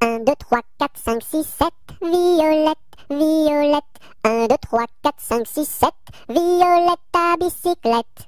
1, 2, 3, 4, 5, 6, 7, Violette, Violette. 1, 2, 3, 4, 5, 6, 7, Violette à bicyclette.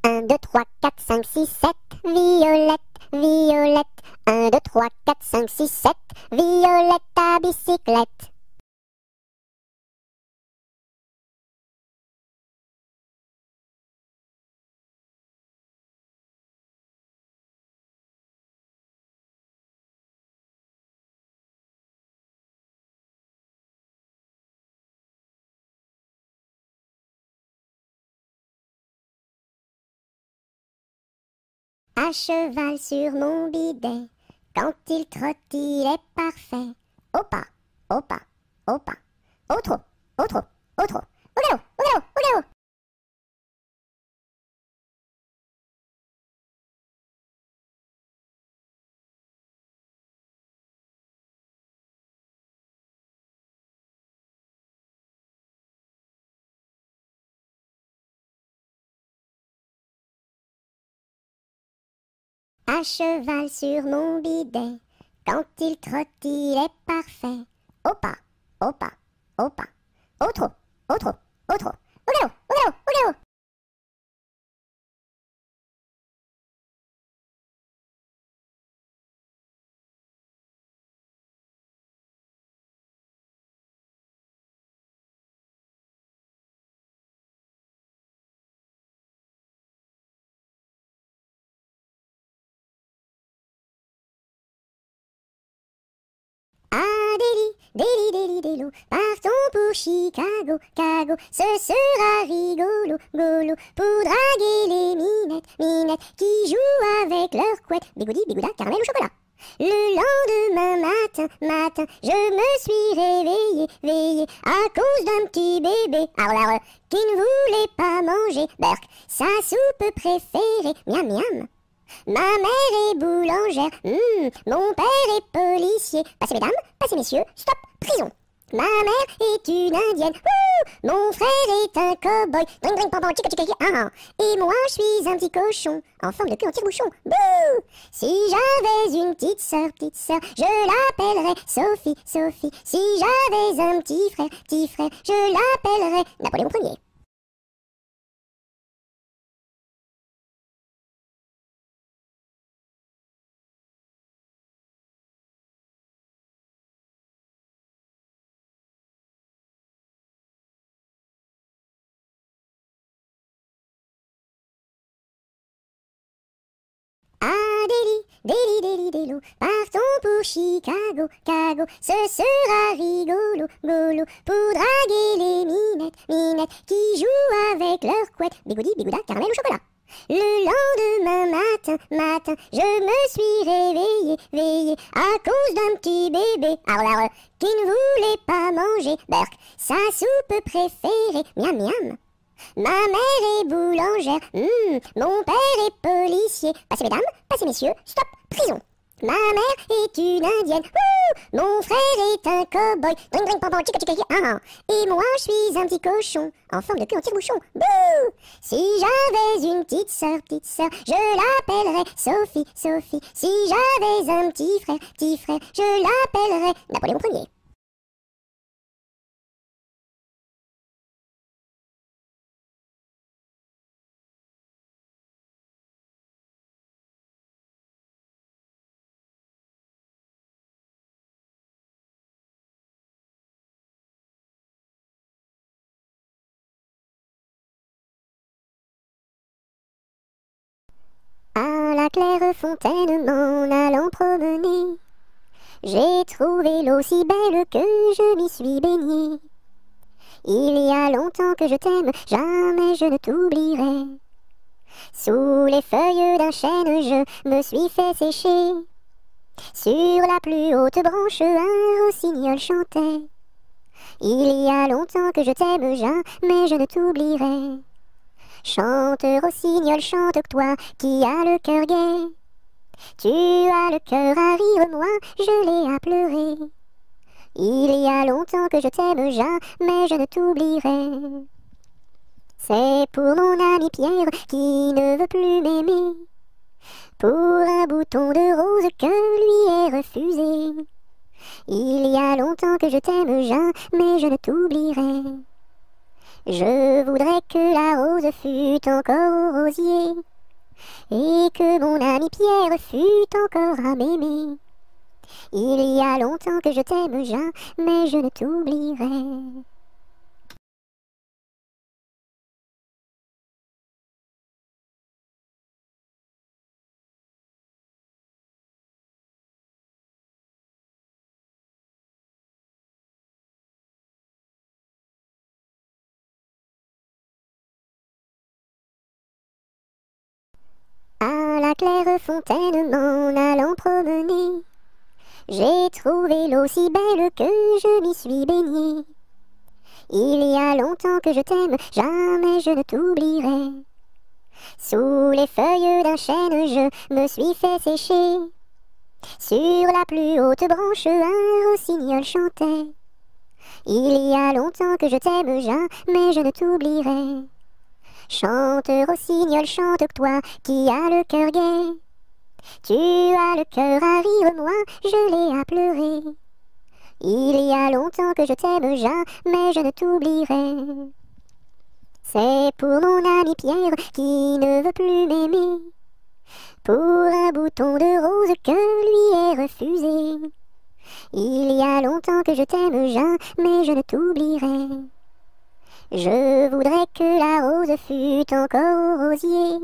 Un, 2, 3, 4, 5, 6, 7, Violette, Violette. 1, 2, 3, 4, 5, 6, 7, Violette à bicyclette. À cheval sur mon bidet, quand il trotte, il est parfait. Au pas, au pas, au pas, au trot, au trot, au trot, au galop, au galop, au galop. À cheval sur mon bidet, quand il trotte, il est parfait. Au pas, au pas, au pas, au trot, au trot, au trot, au galop, au galop, au galop. Ah, Déli, partons pour Chicago, Cago, ce sera rigolo, golo, pour draguer les minettes, qui jouent avec leur couette, bigoudi, bigouda, caramel ou chocolat. Le lendemain matin, je me suis réveillé, à cause d'un petit bébé, qui ne voulait pas manger, Berk, sa soupe préférée, miam miam. Ma mère est boulangère, mon père est policier. Passez mesdames, passez messieurs, stop, prison. Ma mère est une indienne, mon frère est un cow-boy, dring dring pam chica chica ah. Et moi je suis un petit cochon, en forme de queue en tire-bouchon, bouh. Si j'avais une petite sœur, je l'appellerais Sophie. Si j'avais un petit frère, je l'appellerais Napoléon Ier. Ah, Déli, partons pour Chicago, Cago, ce sera rigolo, golo, pour draguer les minettes, qui jouent avec leur couette, bigoudi, bigouda, caramel ou chocolat. Le lendemain matin, je me suis réveillé, à cause d'un petit bébé, qui ne voulait pas manger, Berk, sa soupe préférée, miam miam. Ma mère est boulangère, mon père est policier. Passez mesdames, passez messieurs, stop, prison. Ma mère est une indienne, mon frère est un cow-boy, dring dring pam chica chica ah. Et moi je suis un petit cochon, en forme de queue en tire-bouchon, bouh. Si j'avais une petite sœur, je l'appellerais Sophie. Si j'avais un petit frère, je l'appellerais Napoléon Ier. À la claire fontaine m'en allant promener, j'ai trouvé l'eau si belle que je m'y suis baignée. Il y a longtemps que je t'aime, jamais je ne t'oublierai. Sous les feuilles d'un chêne je me suis fait sécher. Sur la plus haute branche un rossignol chantait. Il y a longtemps que je t'aime, jamais je ne t'oublierai. Chante, rossignol, chante toi qui as le cœur gai. Tu as le cœur à rire, moi je l'ai à pleurer. Il y a longtemps que je t'aime, jamais je ne t'oublierai. C'est pour mon ami Pierre qui ne veut plus m'aimer, pour un bouton de rose que lui est refusé. Il y a longtemps que je t'aime, jamais je ne t'oublierai. Je voudrais que la rose fût encore au rosier, et que mon ami Pierre fût encore à m'aimer. Il y a longtemps que je t'aime, jamais je ne t'oublierai. À la claire fontaine m'en allant promener, j'ai trouvé l'eau si belle que je m'y suis baignée. Il y a longtemps que je t'aime, jamais je ne t'oublierai. Sous les feuilles d'un chêne, je me suis fait sécher. Sur la plus haute branche, un rossignol chantait. Il y a longtemps que je t'aime, jamais je ne t'oublierai. Chante, rossignol, chante toi qui as le cœur gai. Tu as le cœur à rire, moi je l'ai à pleurer. Il y a longtemps que je t'aime, jamais je ne t'oublierai. C'est pour mon ami Pierre qui ne veut plus m'aimer, pour un bouton de rose que lui est refusé. Il y a longtemps que je t'aime, jamais je ne t'oublierai. Je voudrais que la rose fût encore au rosier,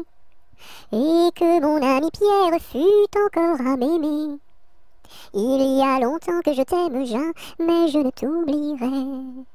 et que mon ami Pierre fût encore à m'aimer. Il y a longtemps que je t'aime, jamais je ne t'oublierai.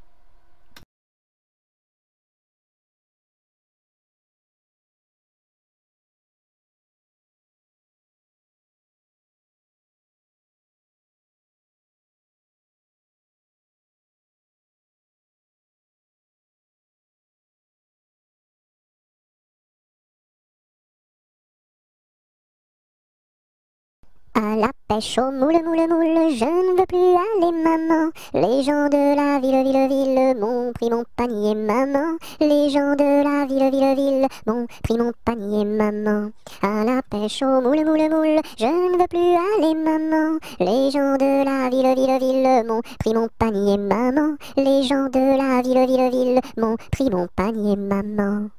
À la pêche au moule, moule, moule, je ne veux plus aller, maman. Les gens de la ville, ville, ville m'ont pris mon panier, maman. Les gens de la ville, ville, ville m'ont pris mon panier, maman. À la pêche au moule, moule, moule, je ne veux plus aller, maman. Les gens de la ville, ville, ville m'ont pris mon panier, maman. Les gens de la ville, ville, ville m'ont pris mon panier, maman.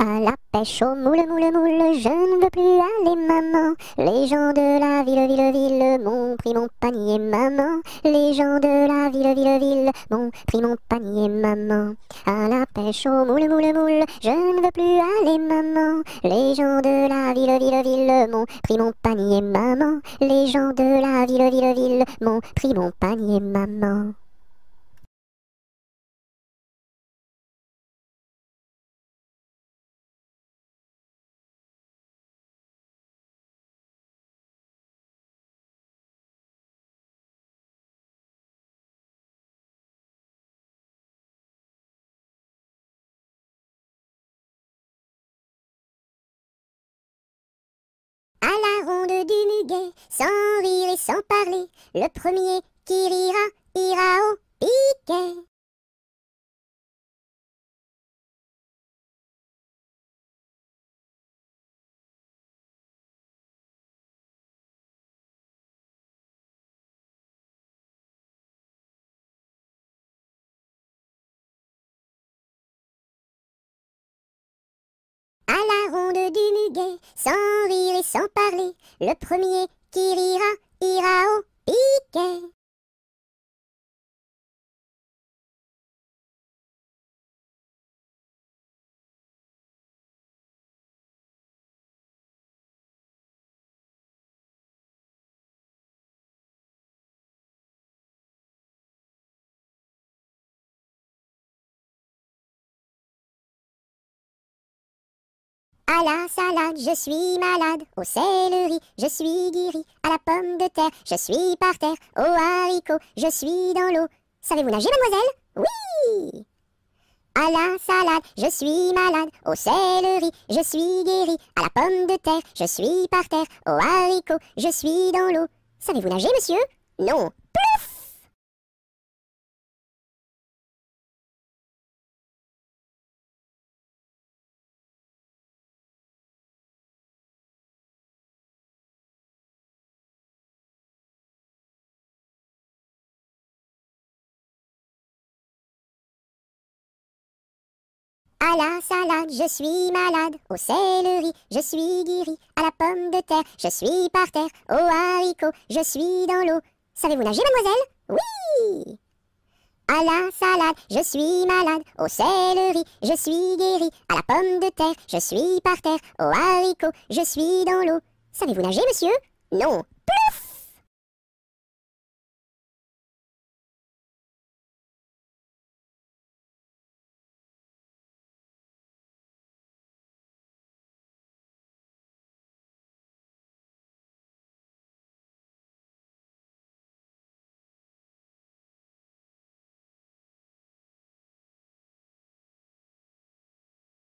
À la pêche au moule, moule, moule, je ne veux plus aller, maman. Les gens de la ville, ville, ville m'ont pris mon panier, maman. Les gens de la ville, ville, ville m'ont pris mon panier, maman. À la pêche au moule, moule, moule, je ne veux plus aller, maman. Les gens de la ville, ville, ville m'ont pris mon panier, maman. Les gens de la ville, ville, ville m'ont pris mon panier, maman. À la ronde du muguet, sans rire et sans parler, le premier qui rira ira au piquet. À la ronde du muguet, sans rire et sans parler, le premier qui rira ira au piquet. À la salade, je suis malade. Au céleri, je suis guéri. À la pomme de terre, je suis par terre. Au haricot, je suis dans l'eau. Savez-vous nager, mademoiselle? Oui! À la salade, je suis malade. Au céleri, je suis guéri. À la pomme de terre, je suis par terre. Au haricot, je suis dans l'eau. Savez-vous nager, monsieur? Non. Plouf! À la salade, je suis malade. Au céleri, je suis guéri. À la pomme de terre, je suis par terre. Au haricot, je suis dans l'eau. Savez-vous nager, mademoiselle? Oui! À la salade, je suis malade. Au céleri, je suis guéri. À la pomme de terre, je suis par terre. Au haricot, je suis dans l'eau. Savez-vous nager, monsieur? Non. Plouf!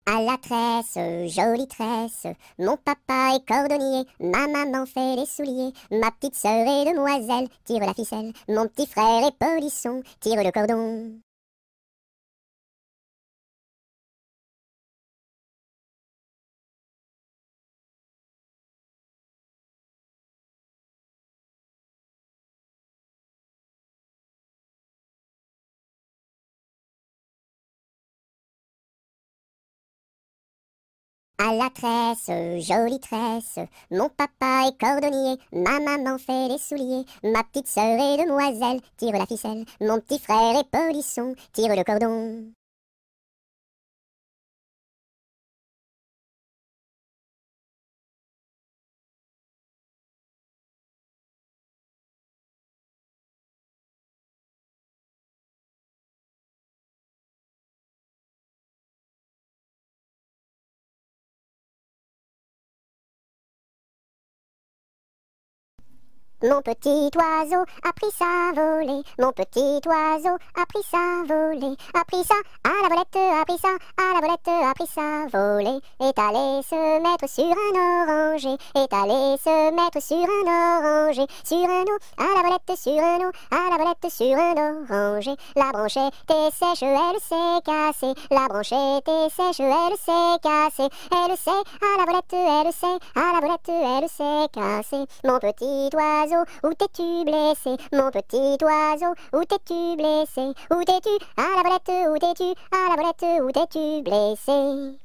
À la tresse, jolie tresse, mon papa est cordonnier, ma maman fait les souliers, ma petite sœur est demoiselle, tire la ficelle, mon petit frère est polisson, tire le cordon. À la tresse, jolie tresse, mon papa est cordonnier, ma maman fait les souliers, ma petite sœur est demoiselle, tire la ficelle, mon petit frère est polisson, tire le cordon. Mon petit oiseau a pris sa volée, mon petit oiseau a pris sa volée, a pris ça à la volette, a pris ça à la volette, a pris sa volée, est allé se mettre sur un oranger, est allé se mettre sur un oranger, sur un eau, à la volette, sur un eau, à la volette, sur un oranger, la branche était sèche, elle s'est cassée, la branche était sèche, elle s'est cassée, elle s'est à la volette, elle s'est à la volette, elle s'est cassée, mon petit oiseau, où t'es-tu blessé, mon petit oiseau, où t'es-tu blessé, où t'es-tu, à la volette, où t'es-tu, à la volette, où t'es-tu blessé?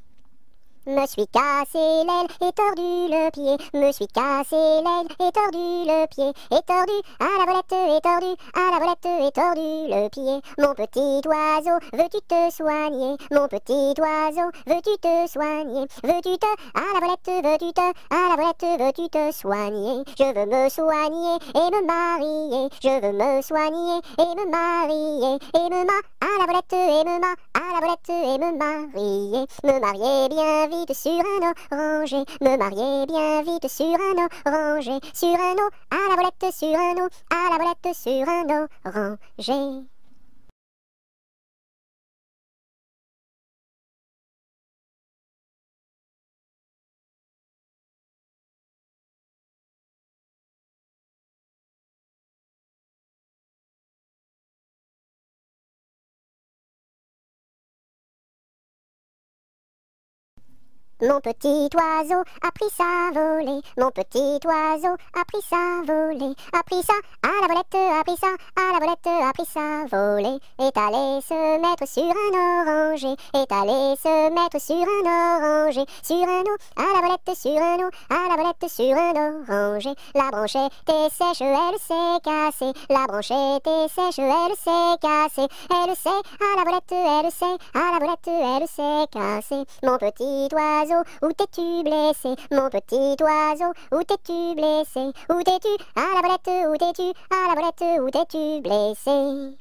Me suis cassé l'aile et tordu le pied, me suis cassé l'aile et tordu le pied, et tordu à la volette, et tordu à la volette, et tordu le pied. Mon petit oiseau, veux-tu te soigner? Mon petit oiseau, veux-tu te soigner? Veux-tu te à la volette, veux-tu te à la volette, veux-tu te soigner? Je veux me soigner et me marier, je veux me soigner et me marier, et me ma à la volette, et me ma à la volette, et me marier bien vite sur un oranger, me marier bien vite sur un oranger, sur un eau, à la volette, sur un eau, à la volette, sur un oranger. Mon petit oiseau a pris sa volée, mon petit oiseau a pris sa volée, a pris ça à la volette, a pris ça à la volette, a pris sa volée, est allé se mettre sur un oranger, est allé se mettre sur un oranger, sur un eau, à la volette, sur un eau, à la volette, sur un oranger, la branche était sèche, elle s'est cassée, la branche était sèche, elle s'est cassée, elle s'est à la volette, elle s'est à la volette, elle s'est cassée, mon petit oiseau, où t'es-tu blessé, mon petit oiseau, où t'es-tu blessé, où t'es-tu, à la volette, où t'es-tu, à la volette, où t'es-tu blessé?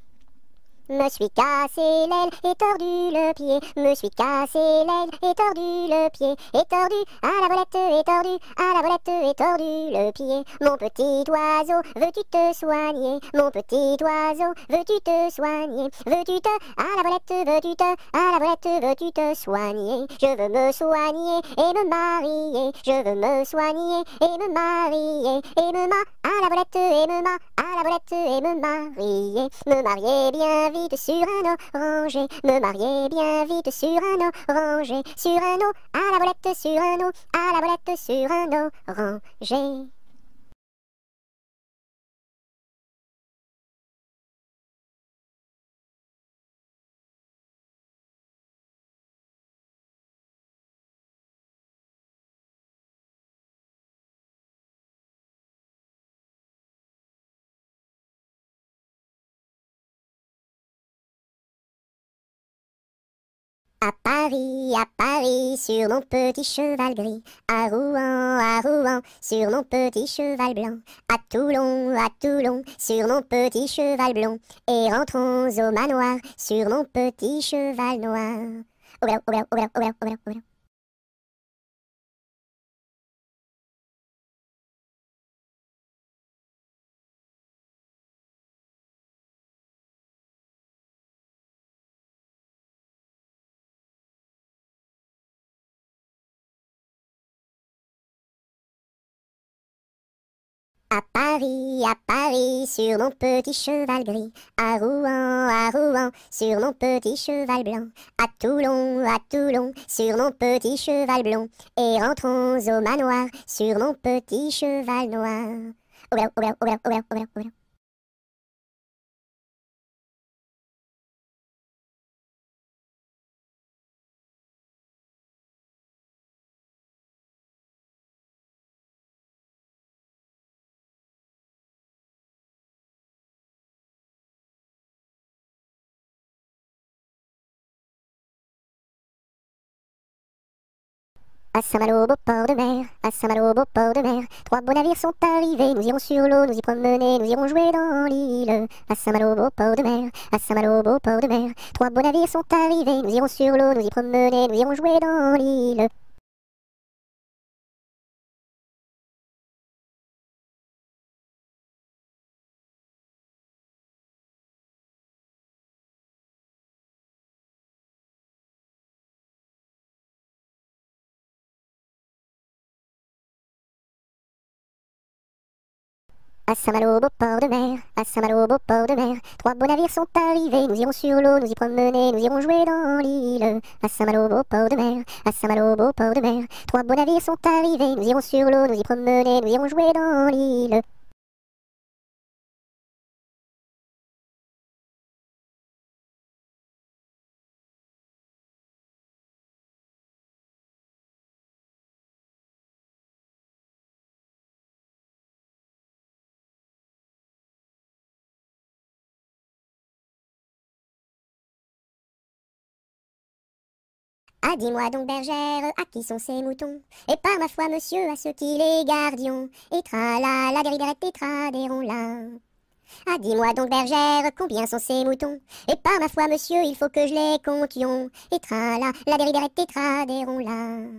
Me suis cassé l'aile et tordu le pied, me suis cassé l'aile et tordu le pied, et tordu à la volette et tordu à la volette et tordu le pied. Mon petit oiseau, veux-tu te soigner? Mon petit oiseau, veux-tu te soigner? Veux-tu te à la volette, veux-tu te à la volette, veux-tu te soigner? Je veux me soigner et me marier, je veux me soigner et me marier, et à la volette et à la volette et me marier bien vite sur un oranger, me marier bien vite sur un oranger, sur un à la volette, sur un à la volette, sur un oranger. À Paris, sur mon petit cheval gris, à Rouen, sur mon petit cheval blanc, à Toulon, sur mon petit cheval blond, et rentrons au manoir, sur mon petit cheval noir. Oula, oula, oula, oula, oula, oula. À Paris, sur mon petit cheval gris, à Rouen, sur mon petit cheval blanc, à Toulon, sur mon petit cheval blond, et rentrons au manoir, sur mon petit cheval noir. Oula, oula, oula, oula, oula, oula. À Saint-Malo, beau port de mer, à Saint-Malo, beau port de mer, trois beaux navires sont arrivés, nous irons sur l'eau, nous y promener, nous irons jouer dans l'île. À Saint-Malo, beau port de mer, à Saint-Malo, beau port de mer, trois beaux navires sont arrivés, nous irons sur l'eau, nous y promener, nous irons jouer dans l'île. À Saint-Malo, beau port de mer, à Saint-Malo, beau port de mer, trois beaux navires sont arrivés, nous irons sur l'eau, nous y promener, nous irons jouer dans l'île. À Saint-Malo, beau port de mer, à Saint-Malo, beau port de mer, trois beaux navires sont arrivés, nous irons sur l'eau, nous y promener, nous irons jouer dans l'île. Ah, dis-moi donc, bergère, à qui sont ces moutons? Et par ma foi, monsieur, à ceux qui les gardions. Et tra-la, la dériderette et tra-déron-la. Ah, dis-moi donc, bergère, combien sont ces moutons? Et par ma foi, monsieur, il faut que je les comptions. Et tra-la, la dériderette et tra-déron-la.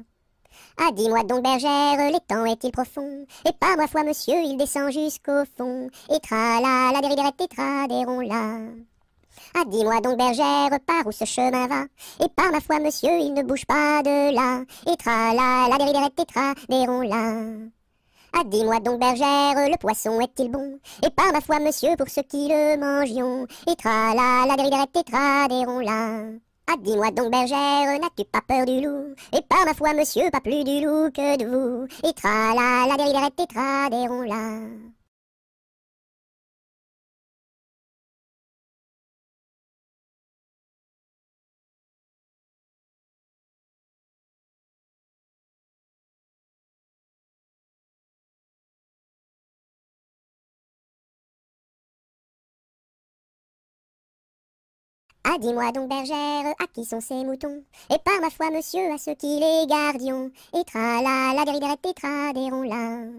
Ah, dis-moi donc, bergère, l'étang est-il profond? Et par ma foi, monsieur, il descend jusqu'au fond. Et tra-la, la dériderette et tra-déron-la. Ah, dis-moi donc, bergère, par où ce chemin va? Et par ma foi, monsieur, il ne bouge pas de là. Et tra-la, la dériderette et tra-déron-la. Ah, dis-moi donc, bergère, le poisson est-il bon? Et par ma foi, monsieur, pour ceux qui le mangions. Et tra-la, la dériderette et tra-déron-la. Ah, dis-moi donc, bergère, n'as-tu pas peur du loup? Et par ma foi, monsieur, pas plus du loup que de vous. Et tra-la, la dériderette et tra-déron-la. Ah, dis-moi donc, bergère, à qui sont ces moutons? Et par ma foi, monsieur, à ceux qui les gardions. Et tra-la, la dériderette et tra-déron-la.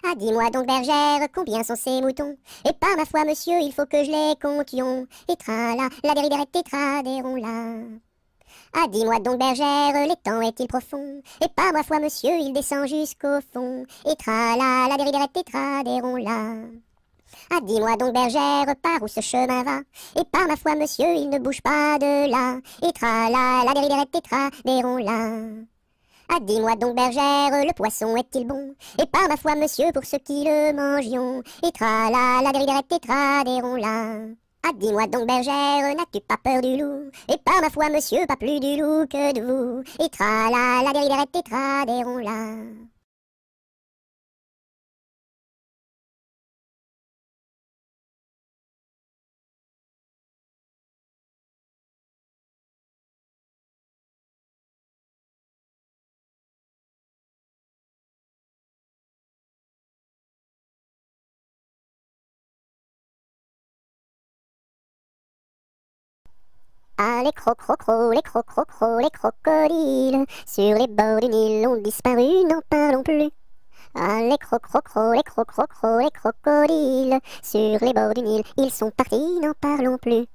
Ah, dis-moi donc, bergère, combien sont ces moutons? Et par ma foi, monsieur, il faut que je les comptions. Et tra-la, la dériderette tétra, là. Ah, dis-moi donc, bergère, l'étang est-il profond? Et par ma foi, monsieur, il descend jusqu'au fond. Et tra-la, la dériderette tétra, là. Ah, dis-moi donc, bergère, par où ce chemin va? Et par ma foi, monsieur, il ne bouge pas de là. Et tra-la, la dériderette tétra, là. Ah, dis-moi donc, bergère, le poisson est-il bon? Et par ma foi, monsieur, pour ceux qui le mangions. Et tra-la, la dériderette tétra, là. Ah, dis-moi donc, bergère, n'as-tu pas peur du loup? Et par ma foi, monsieur, pas plus du loup que de vous. Et tra-la, la dériderette tétra, là. Ah, les crocrocros, les crocrocros, les crocodiles, sur les bords du Nil ont disparu, n'en parlons plus. Ah, les crocrocros, les crocrocros, les crocodiles, sur les bords du Nil, ils sont partis, n'en parlons plus.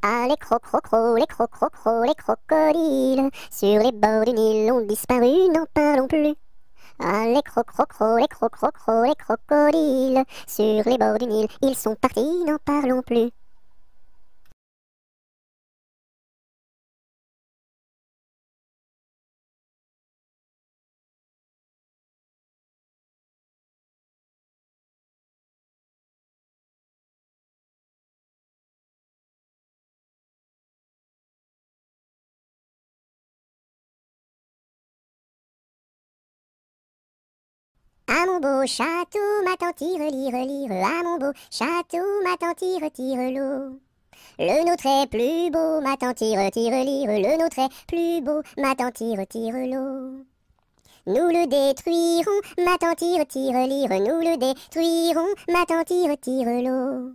Ah, les crocrocros, les crocrocros, les crocodiles, sur les bords du Nil ont disparu, n'en parlons plus. Ah, les crocrocros, les crocrocros, les crocodiles, sur les bords du Nil, ils sont partis, n'en parlons plus. À mon beau château, ma tante tire, lire, lire, à mon beau château, ma tante tire, tire l'eau. Le nôtre est plus beau, ma tante tire, tire, lire, le nôtre est plus beau, ma tante tire, tire l'eau. Nous le détruirons, ma tante tire, tire, lire, nous le détruirons, ma tante tire, tire l'eau.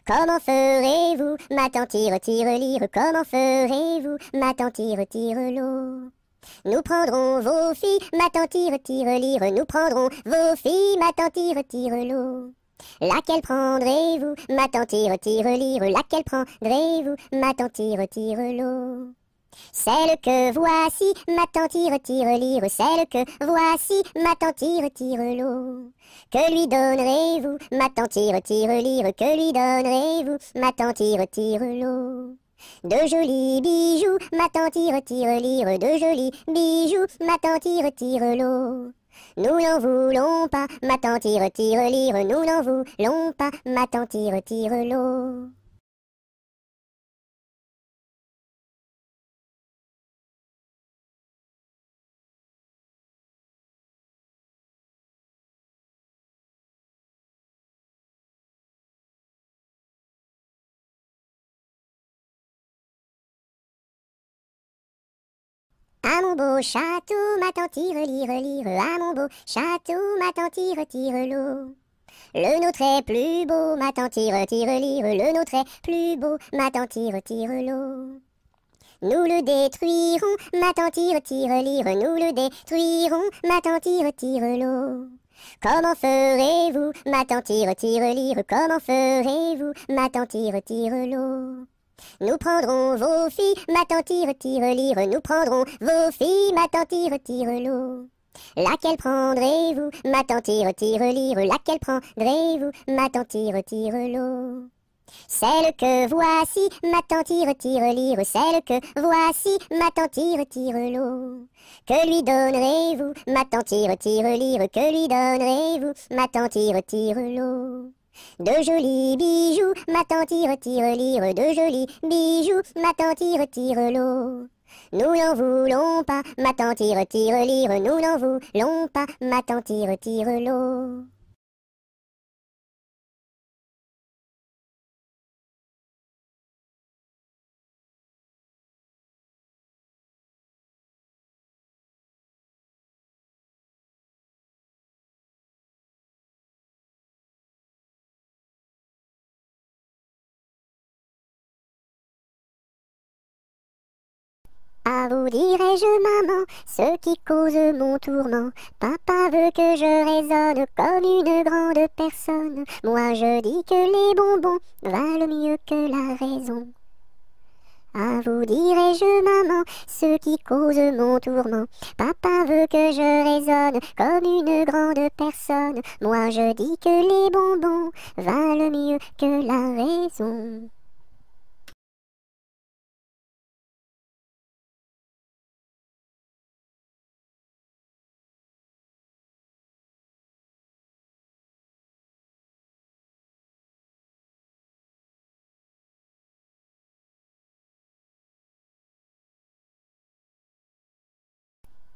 Comment ferez-vous, ma tante tire, tire, lire, comment ferez-vous, ma tante tire, tire l'eau? Nous prendrons vos filles, ma tante tire, tire, lire, nous prendrons vos filles, ma tante tire, tire l'eau. Laquelle prendrez-vous, ma tante tire, tire, lire, laquelle prendrez-vous, ma tante tire, tire l'eau? Celle que voici, ma tante tire, tire, lire, celle que voici, ma tante tire, tire l'eau. Que lui donnerez-vous, ma tante tire, tire, lire, que lui donnerez-vous, ma tante tire, tire l'eau? De jolis bijoux, ma tante tire, tire, lire, de jolis bijoux, ma tante tire, tire l'eau. Nous n'en voulons pas, ma tante tire, tire, lire, nous n'en voulons pas, ma tante tire, tire l'eau. À mon beau château, ma tante tire, lire, lire, à mon beau château, ma tante tire, tire l'eau. Le nôtre est plus beau, ma tante tire, tire, lire, le nôtre est plus beau, ma tante tire, tire l'eau. Nous le détruirons, ma tante tire, tire, lire, nous le détruirons, ma tante tire, tire l'eau. Comment ferez-vous, ma tante tire, tire, lire, comment ferez-vous, ma tante tire, tire l'eau? Nous prendrons vos filles, ma tante tire, tire, lire, nous prendrons vos filles, ma tante tire, tire l'eau. Laquelle prendrez-vous, ma tante tire, tire, lire, laquelle prendrez-vous, ma tante tire, tire l'eau? Celle que voici, ma tante tire, tire, lire, celle que voici, ma tante tire, tire l'eau. Que lui donnerez-vous, ma tante tire, tire, lire, que lui donnerez-vous, ma tante tire, tire l'eau? De jolis bijoux, ma tante tire, tire, lire, de jolis bijoux, ma tante tire, tire l'eau. Nous n'en voulons pas, ma tante tire, tire, lire, nous n'en voulons pas, ma tante tire, tire l'eau. À vous dirai-je, maman, ce qui cause mon tourment. Papa veut que je raisonne comme une grande personne. Moi je dis que les bonbons valent mieux que la raison. À vous dirai-je, maman, ce qui cause mon tourment. Papa veut que je raisonne comme une grande personne. Moi je dis que les bonbons valent mieux que la raison.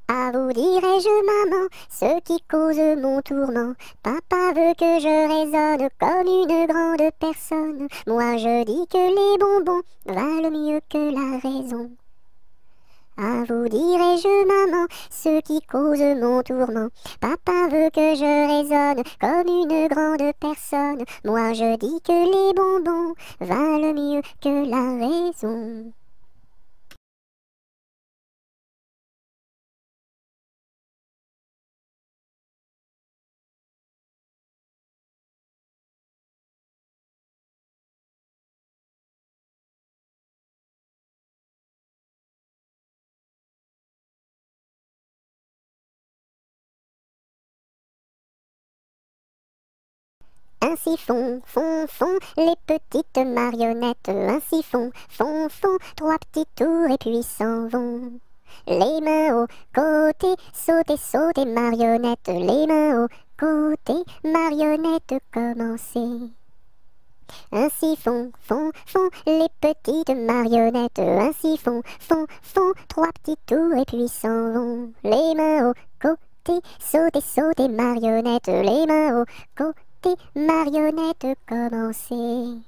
À vous dirai-je, maman, ce qui cause mon tourment. Papa veut que je raisonne comme une grande personne. Moi je dis que les bonbons valent mieux que la raison. À vous dirai-je, maman, ce qui cause mon tourment. Papa veut que je raisonne comme une grande personne. Moi je dis que les bonbons valent mieux que la raison. Ainsi font les petites marionnettes. Ainsi font trois petits tours et puis s'en vont. Les mains au côté, sautez marionnettes. Les mains au côté, marionnettes, commencez. Ainsi font les petites marionnettes. Ainsi font trois petits tours et puis s'en vont. Les mains au côté, sautez marionnettes. Les mains au côté, marionnettes, commencez.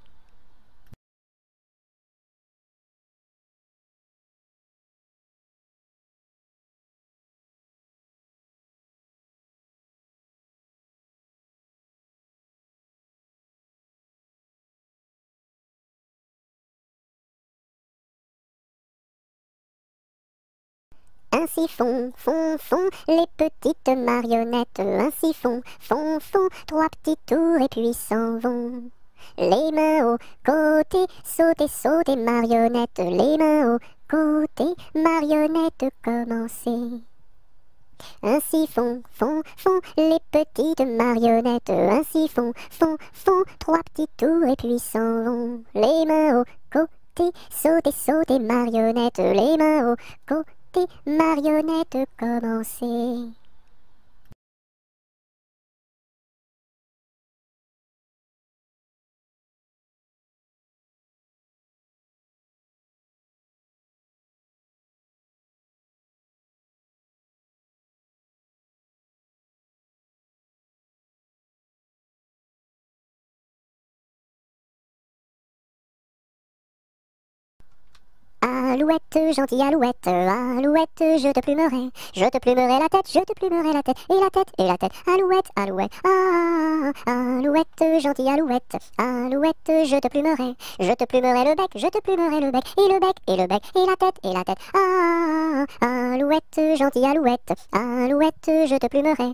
Ainsi font les petites marionnettes. Ainsi font trois petits tours et puis s'en vont. Les mains au côté, sautez marionnettes. Les mains au côté, marionnettes, commencez. Ainsi font les petites marionnettes. Ainsi font trois petits tours et puis s'en vont. Les mains au côté, sautez marionnettes. Les mains au côté, marionnettes, commencez. Alouette, gentille alouette, alouette, je te plumerai la tête, je te plumerai la tête, et la tête, alouette, alouette, ah, alouette, gentille alouette, alouette, je te plumerai le bec, je te plumerai le bec, et le bec, et le bec, et la tête, ah, alouette, gentille alouette, alouette, je te plumerai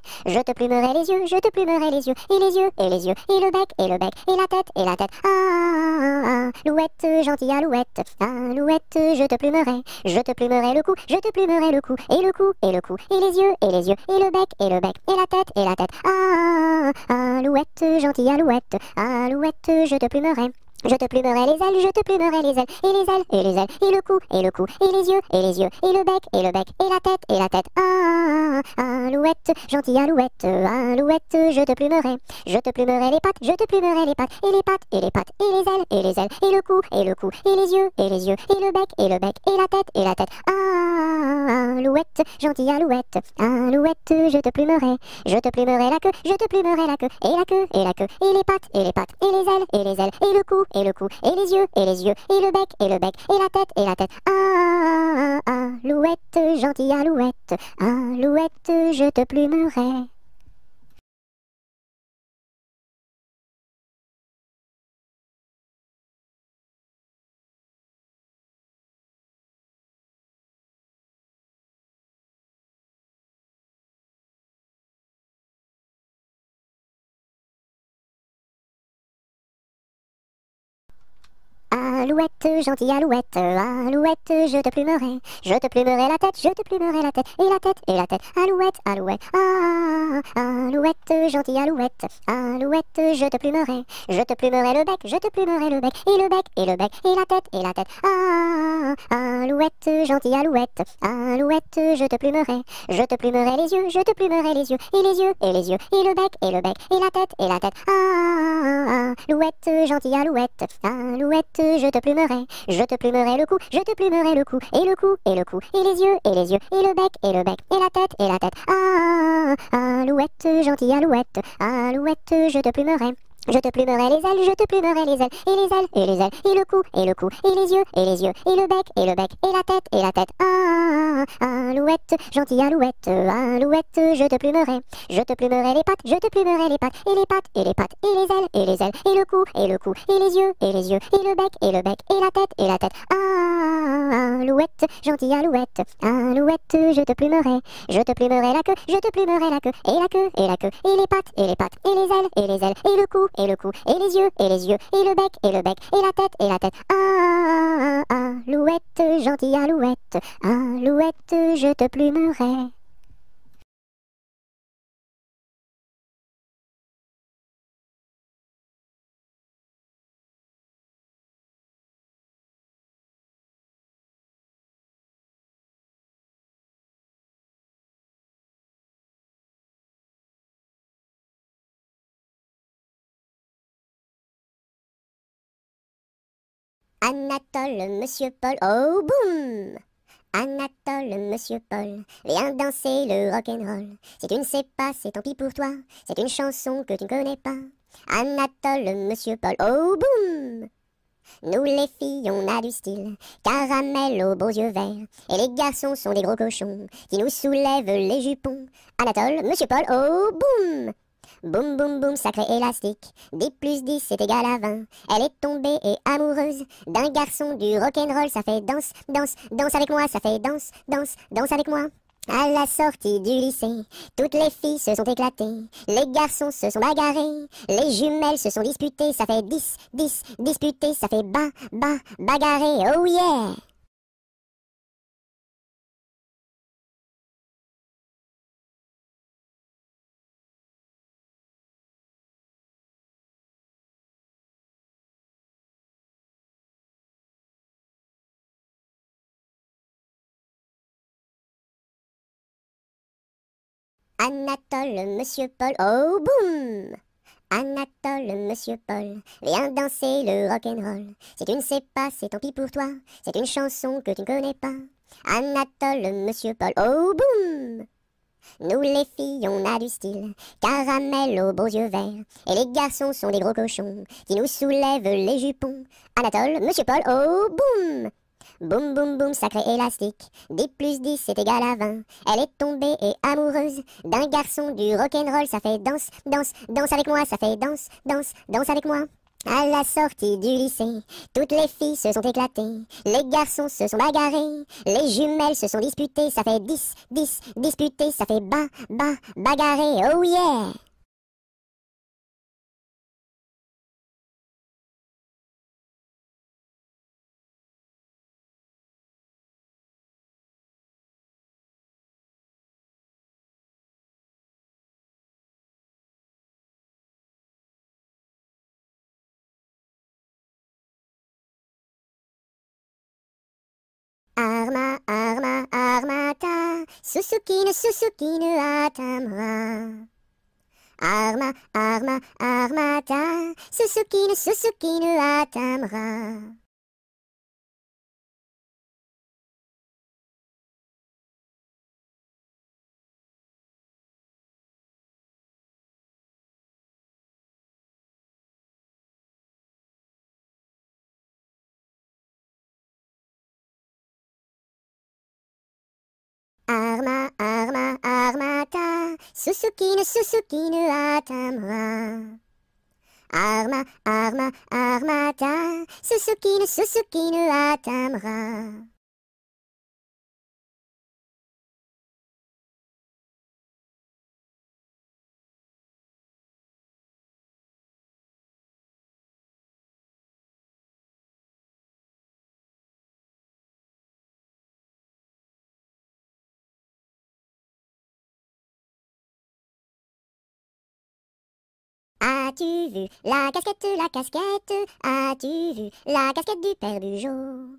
les yeux, je te plumerai les yeux, et les yeux, et les yeux, et le bec, et la tête, ah, alouette, gentille alouette, alouette, je te plumerai le cou, je te plumerai le cou, et le cou, et le cou, et les yeux, et les yeux, et le bec, et la tête, ah, alouette, gentille alouette, alouette, je te plumerai. Je te plumerai les ailes, je te plumerai les ailes, et les ailes, et les ailes, et le cou, et le cou, et les yeux, et les yeux, et le bec, et la tête, ah, alouette, gentille alouette, alouette, je te plumerai. Je te plumerai les pattes, je te plumerai les pattes, et les pattes, et les pattes, et les ailes, et les ailes, et le cou, et le cou, et les yeux, et les yeux, et le bec, et la tête, ah, alouette, gentille alouette, alouette, je te plumerai. Je te plumerai la queue, je te plumerai la queue, et la queue, et la queue, et les pattes, et les pattes, et les ailes, et les ailes, et le cou, et les yeux, et les yeux, et le bec, et la tête, ah, alouette, gentille alouette, alouette, je te plumerai. Alouette, gentille alouette, alouette, je te plumerai la tête, je te plumerai la tête, et la tête, et la tête. Alouette, alouette, alouette, gentille alouette, alouette, je te plumerai le bec, je te plumerai le bec, et le bec, et le bec, et la tête, et la tête. Alouette, gentille alouette, alouette, je te plumerai les yeux, je te plumerai les yeux, et les yeux, et les yeux, et le bec, et le bec, et la tête, et la tête. Alouette, gentille alouette, alouette, je te plumerai le cou, je te plumerai le cou, et le cou, et le cou, et les yeux, et les yeux, et le bec, et le bec, et la tête, et la tête. Alouette, gentille alouette, alouette, je te plumerai les ailes, je te plumerai les ailes, et les ailes, et les ailes, et le cou, et le cou, et les yeux, et les yeux, et le bec, et le bec, et la tête, et la tête. Alouette, gentille alouette, alouette, je te plumerai les pattes, je te plumerai les pattes, et les pattes, et les pattes, et les ailes, et les ailes, et le cou, et le cou, et les yeux, et les yeux, et le bec, et le bec, et la tête, et la tête. Alouette, gentille alouette, alouette, je te plumerai la queue, je te plumerai la queue, et la queue, et la queue, et les pattes, et les pattes, et les ailes, et les ailes, et le cou, et le cou, et les yeux, et les yeux, et le bec, et le bec, et la tête, et la tête. Alouette, gentille alouette, alouette, je te plumerai. Anatole, monsieur Paul, oh boum! Anatole, monsieur Paul, viens danser le rock'n'roll. Si tu ne sais pas, c'est tant pis pour toi, c'est une chanson que tu ne connais pas. Anatole, monsieur Paul, oh boum! Nous les filles, on a du style, caramel aux beaux yeux verts. Et les garçons sont des gros cochons qui nous soulèvent les jupons. Anatole, monsieur Paul, oh boum! Boum boum boum, sacré élastique, 10 plus 10 c'est égal à 20. Elle est tombée et amoureuse d'un garçon du rock'n'roll, ça fait danse, danse, danse avec moi, ça fait danse, danse, danse avec moi. À la sortie du lycée, toutes les filles se sont éclatées, les garçons se sont bagarrés, les jumelles se sont disputées, ça fait 10, 10, disputé, ça fait bagarré, oh yeah! Anatole, monsieur Paul, oh boum! Anatole, monsieur Paul, viens danser le rock'n'roll. Si tu ne sais pas, c'est tant pis pour toi, c'est une chanson que tu ne connais pas. Anatole, monsieur Paul, oh boum! Nous les filles, on a du style, caramel aux beaux yeux verts. Et les garçons sont des gros cochons qui nous soulèvent les jupons. Anatole, monsieur Paul, oh boum! Boum boum boum, sacré élastique, 10 plus 10 c'est égal à 20. Elle est tombée et amoureuse d'un garçon du rock'n'roll, ça fait danse, danse, danse avec moi, ça fait danse, danse, danse avec moi. À la sortie du lycée, toutes les filles se sont éclatées, les garçons se sont bagarrés, les jumelles se sont disputées, ça fait 10, 10, disputé, ça fait bagarré, oh yeah! Armata, Suzuki ne atteindra. Armata, Suzuki ne atteindra. Armata, Suzuki ne atteindra. Armata, Suzuki ne atteindra. As-tu vu la casquette, la casquette? As-tu vu la casquette du père Bugeaud?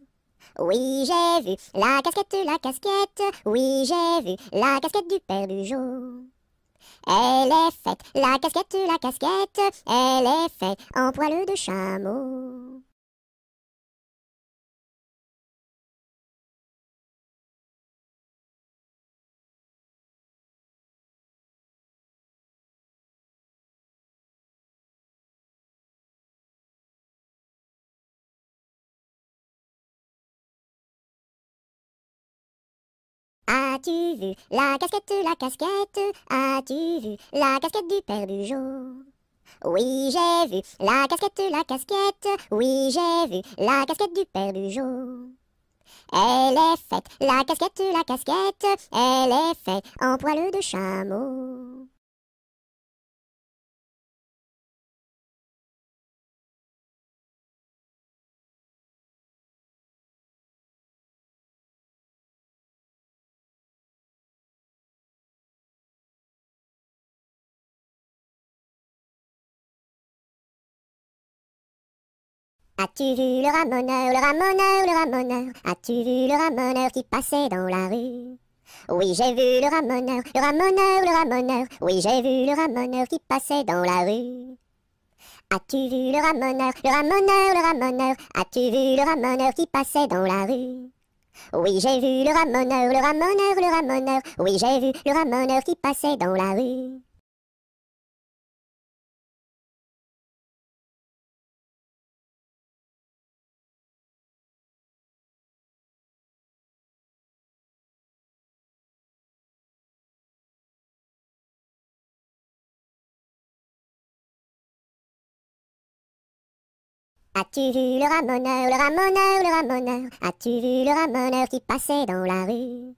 Oui, j'ai vu la casquette, la casquette. Oui, j'ai vu la casquette du père Bugeaud. Elle est faite, la casquette, elle est faite en poil de chameau. As-tu vu la casquette, la casquette? As-tu vu la casquette du père Bugeaud? Oui, j'ai vu la casquette, la casquette. Oui, j'ai vu la casquette du père Bugeaud. Elle est faite, la casquette, elle est faite en poil de chameau. As-tu vu le ramoneur, le ramoneur, le ramoneur? As-tu vu le ramoneur qui passait dans la rue? Oui, j'ai vu le ramoneur, le ramoneur, le ramoneur. Oui, j'ai vu le ramoneur qui passait dans la rue. As-tu vu le ramoneur, le ramoneur, le ramoneur? As-tu vu le ramoneur qui passait dans la rue? Oui, j'ai vu le ramoneur, le ramoneur, le ramoneur. Oui, j'ai vu le ramoneur qui passait dans la rue. As-tu vu le ramoneur, le ramoneur, le ramoneur? As-tu vu le ramoneur qui passait dans la rue?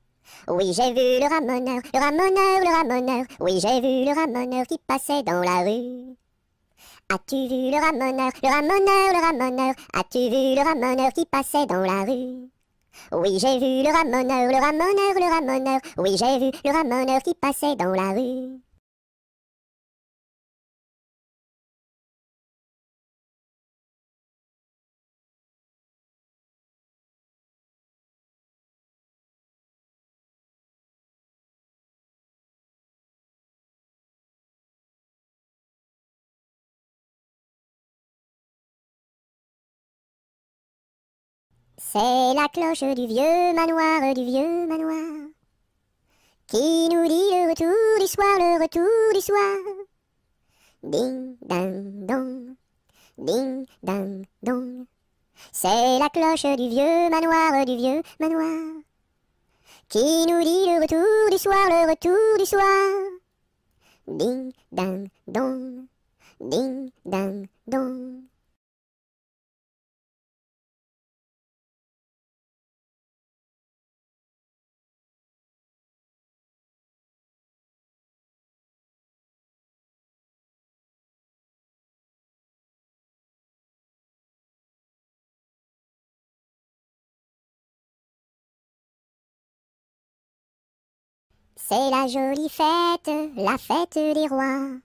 Oui, j'ai vu le ramoneur, le ramoneur, le ramoneur. Oui, j'ai vu le ramoneur qui passait dans la rue. As-tu vu le ramoneur, le ramoneur, le ramoneur? As-tu vu le ramoneur qui passait dans la rue? Oui, j'ai vu le ramoneur, le ramoneur, le ramoneur. Oui, j'ai vu le ramoneur qui passait dans la rue. C'est la cloche du vieux manoir, qui nous dit le retour du soir, le retour du soir. Ding, dang, dong, ding, dang, dong. C'est la cloche du vieux manoir, qui nous dit le retour du soir, le retour du soir. Ding, dang, dong, ding, dang, dong. C'est la jolie fête, la fête des rois.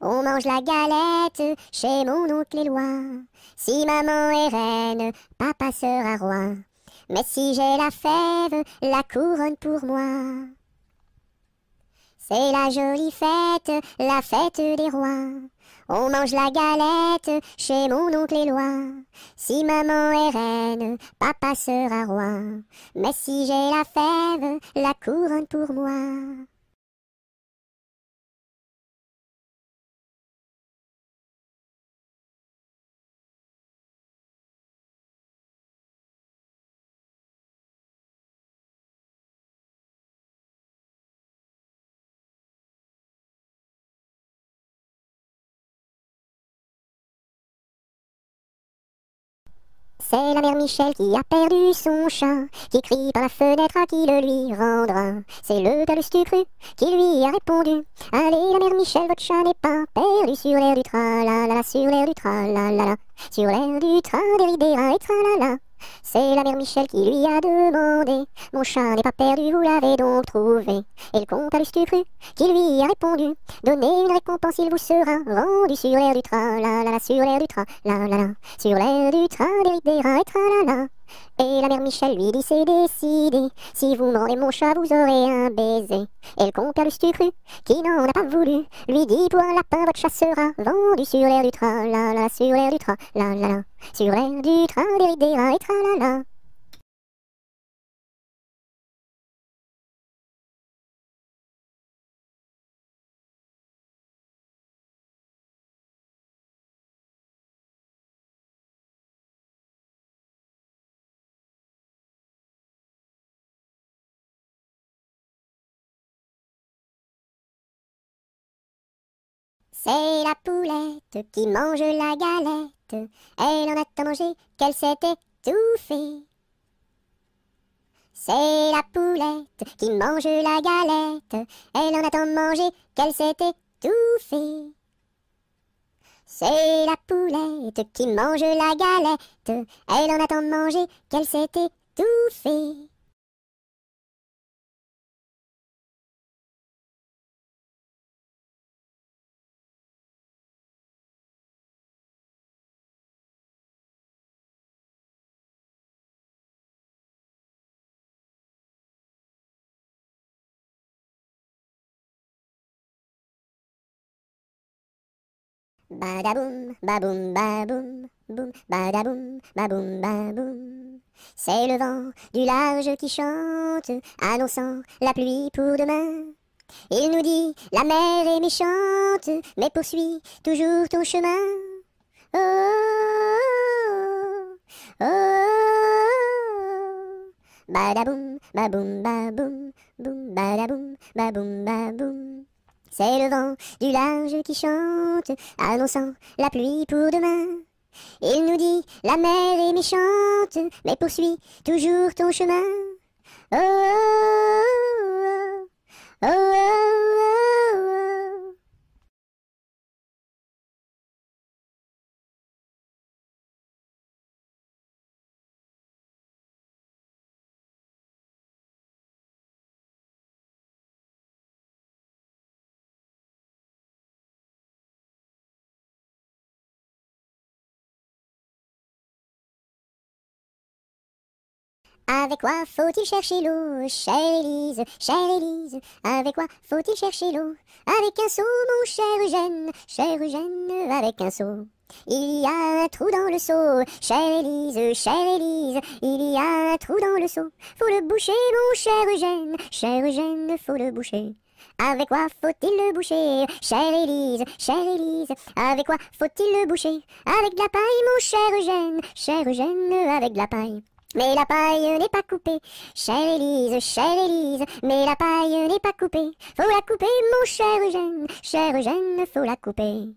On mange la galette chez mon oncle Éloi. Si maman est reine, papa sera roi. Mais si j'ai la fève, la couronne pour moi. C'est la jolie fête, la fête des rois. On mange la galette chez mon oncle Éloi. Si maman est reine, papa sera roi. Mais si j'ai la fève, la couronne pour moi. C'est la mère Michel qui a perdu son chat, qui crie par la fenêtre à qui le lui rendra. C'est le gars Lustucru qui lui a répondu: allez la mère Michel, votre chat n'est pas perdu sur l'air du tra-la-la-la, sur l'air du tra-la-la-la, sur l'air du tra-des-ri-des-ra et tra-la-la. C'est la mère Michel qui lui a demandé: mon chat n'est pas perdu, vous l'avez donc trouvé? Et le comte a juste cru qui lui a répondu: donnez une récompense, il vous sera rendu sur l'air du train, la la la, sur l'air du train, la la la, sur l'air du train, des rats et tra la la. Et la mère Michel lui dit: c'est décidé, si vous me rendez mon chat, vous aurez un baiser. Et le comte a juste cru qui n'en a pas voulu, lui dit: pour un lapin, votre chat sera vendu sur l'air du train, la la, sur l'air du train, la la la, sur l'air du train, des rats et tra la la. C'est la poulette qui mange la galette, elle en a tant mangé qu'elle s'est étouffée. C'est la poulette qui mange la galette, elle en a tant mangé qu'elle s'est étouffée. C'est la poulette qui mange la galette, elle en a tant mangé qu'elle s'est étouffée. Badaboum, baboum, baboum, boum, badaboum, baboum, baboum. C'est le vent du large qui chante, annonçant la pluie pour demain. Il nous dit: la mer est méchante, mais poursuis toujours ton chemin. Oh, oh, oh, oh. Badaboum, baboum, baboum, boum, badaboum, baboum, baboum. C'est le vent du large qui chante, annonçant la pluie pour demain. Il nous dit: la mer est méchante, mais poursuis toujours ton chemin. Oh, oh, oh, oh, oh, oh, oh. Avec quoi faut-il chercher l'eau, chère Élise, chère Élise? Avec quoi faut-il chercher l'eau? Avec un seau, mon cher Eugène, avec un seau. Il y a un trou dans le seau, chère Élise, il y a un trou dans le seau. Faut le boucher, mon cher Eugène, faut le boucher. Avec quoi faut-il le boucher, chère Élise, avec quoi faut-il le boucher? Avec de la paille, mon cher Eugène, avec de la paille. Mais la paille n'est pas coupée, chère Élise, mais la paille n'est pas coupée. Faut la couper, mon cher Eugène, faut la couper.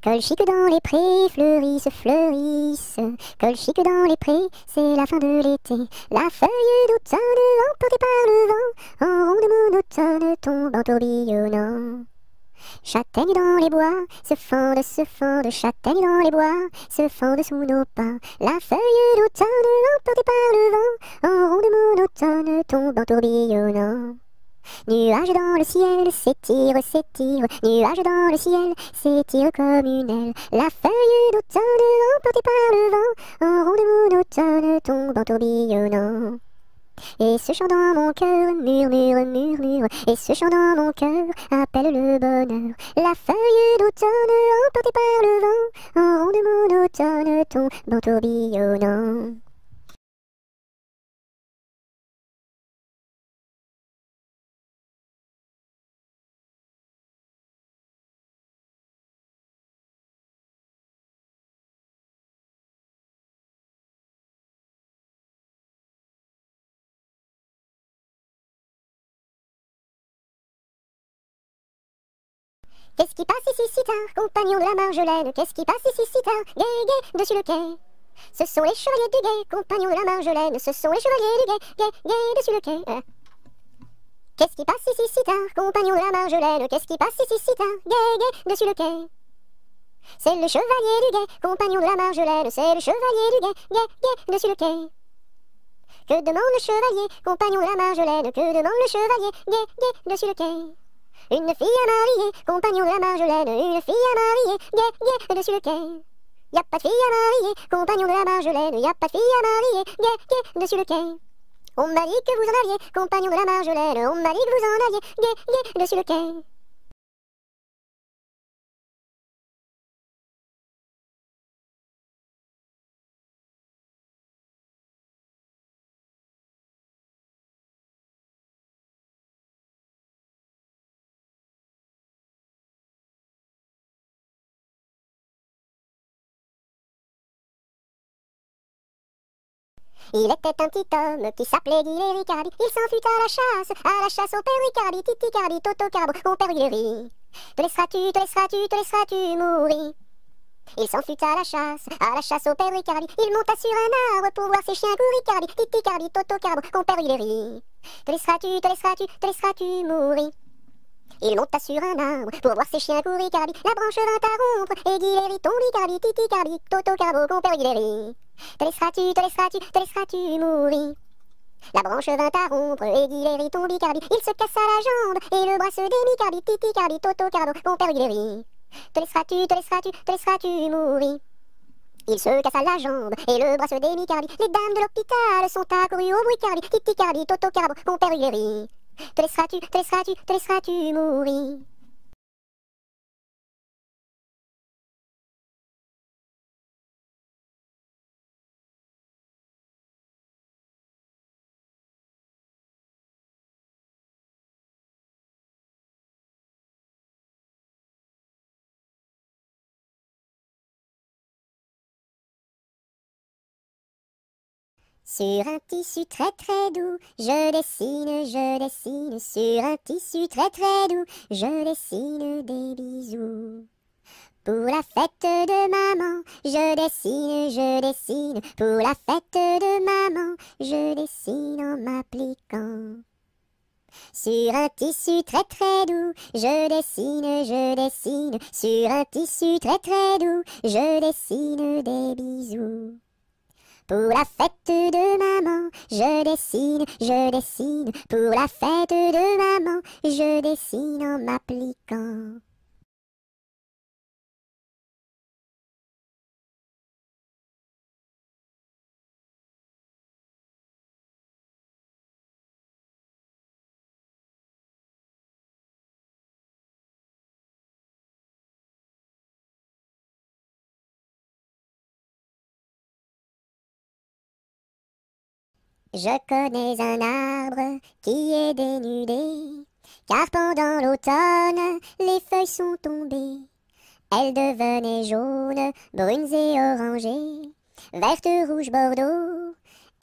Colchique dans les prés, fleurissent, fleurissent. Colchique dans les prés, c'est la fin de l'été. La feuille d'automne, emportée par le vent, en ronde monotone, tombe en tourbillonnant. Châtaignes dans les bois, se fendent, châtaignes dans les bois, se fendent sous nos pas. La feuille d'automne, emportée par le vent, en ronde monotone, tombe en tourbillonnant. Nuages dans le ciel, s'étire, s'étire, nuages dans le ciel, s'étire comme une aile. La feuille d'automne, emportée par le vent, en ronde monotone, tombe en tourbillonnant. Et ce chant dans mon cœur murmure, murmure, et ce chant dans mon cœur appelle le bonheur. La feuille d'automne, emportée par le vent, en ronde monotone, tombe en tourbillonnant. Qu'est-ce qui passe ici si tard, compagnon de la Marjolaine? Qu'est-ce qui passe ici si tard, gai, gai, dessus le quai? Ce sont les chevaliers du guet, compagnons de la Marjolaine. Ce sont les chevaliers du guet, guet, guet, dessus le quai. Qu'est-ce qui passe ici si tard, compagnons de la Marjolaine? Qu'est-ce qui passe ici si tard, gai, gai, dessus le quai? C'est le chevalier du guet, compagnon de la Marjolaine. C'est le chevalier du guet, guet, guet, dessus le quai. Que demande le chevalier, compagnon de la Marjolaine? Que demande le chevalier, guet, guet, dessus le quai? Une fille à marier, compagnon de la Marjolaine. Une fille à marier, guet, guet, dessus le quai. Y'a pas de fille à marier, compagnon de la Marjolaine. Y'a pas de fille à marier, guet, guet, dessus le quai. On m'a dit que vous en aviez, compagnon de la Marjolaine. On m'a dit que vous en aviez, guet, guet, dessus le quai. Il était un petit homme qui s'appelait Guilherme Ricardi. Il s'en fut à la chasse au père Ricardi, Titi Cardi, Toto Carbo, mon père Guilherme. Te laisseras-tu, te laisseras-tu, te laisseras-tu mourir? Il s'en fut à la chasse au père Ricardi. Il monta sur un arbre pour voir ses chiens courir, Ricardi, Titi Cardi, Toto Carbo, mon père Guilherme. Te laisseras-tu, te laisseras-tu, te laisseras-tu mourir? Il monta sur un arbre pour voir ses chiens courir, Ricardi. La branche vint à rompre et Guilherme tombe, Ricardi, Titi Cardi, Toto Carbo, mon père Guilherme. Te laisseras-tu, te laisseras-tu, te laisseras-tu mourir? La branche vint à rompre et Guilherme tombe, Ricardi. Il se cassa la jambe et le bras se démit, Cardi, Titi Cardi, Toto Carbo, mon père Guilherme. Te laisseras-tu, te laisseras-tu, te laisseras-tu mourir? Il se cassa la jambe et le bras se démit, Cardi. Les dames de l'hôpital sont accourues au bruit, Cardi, Titi Cardi, Toto Carbo, mon père Guilherme. Te laisseras-tu, te laisseras-tu, te laisseras-tu mourir? Sur un tissu très très doux, je dessine, sur un tissu très très doux, je dessine des bisous. Pour la fête de maman, je dessine, pour la fête de maman, je dessine en m'appliquant. Sur un tissu très très doux, je dessine, sur un tissu très très doux, je dessine des bisous. Pour la fête de maman, je dessine, pour la fête de maman, je dessine en m'appliquant. Je connais un arbre qui est dénudé, car pendant l'automne, les feuilles sont tombées. Elles devenaient jaunes, brunes et orangées, vertes, rouges, bordeaux,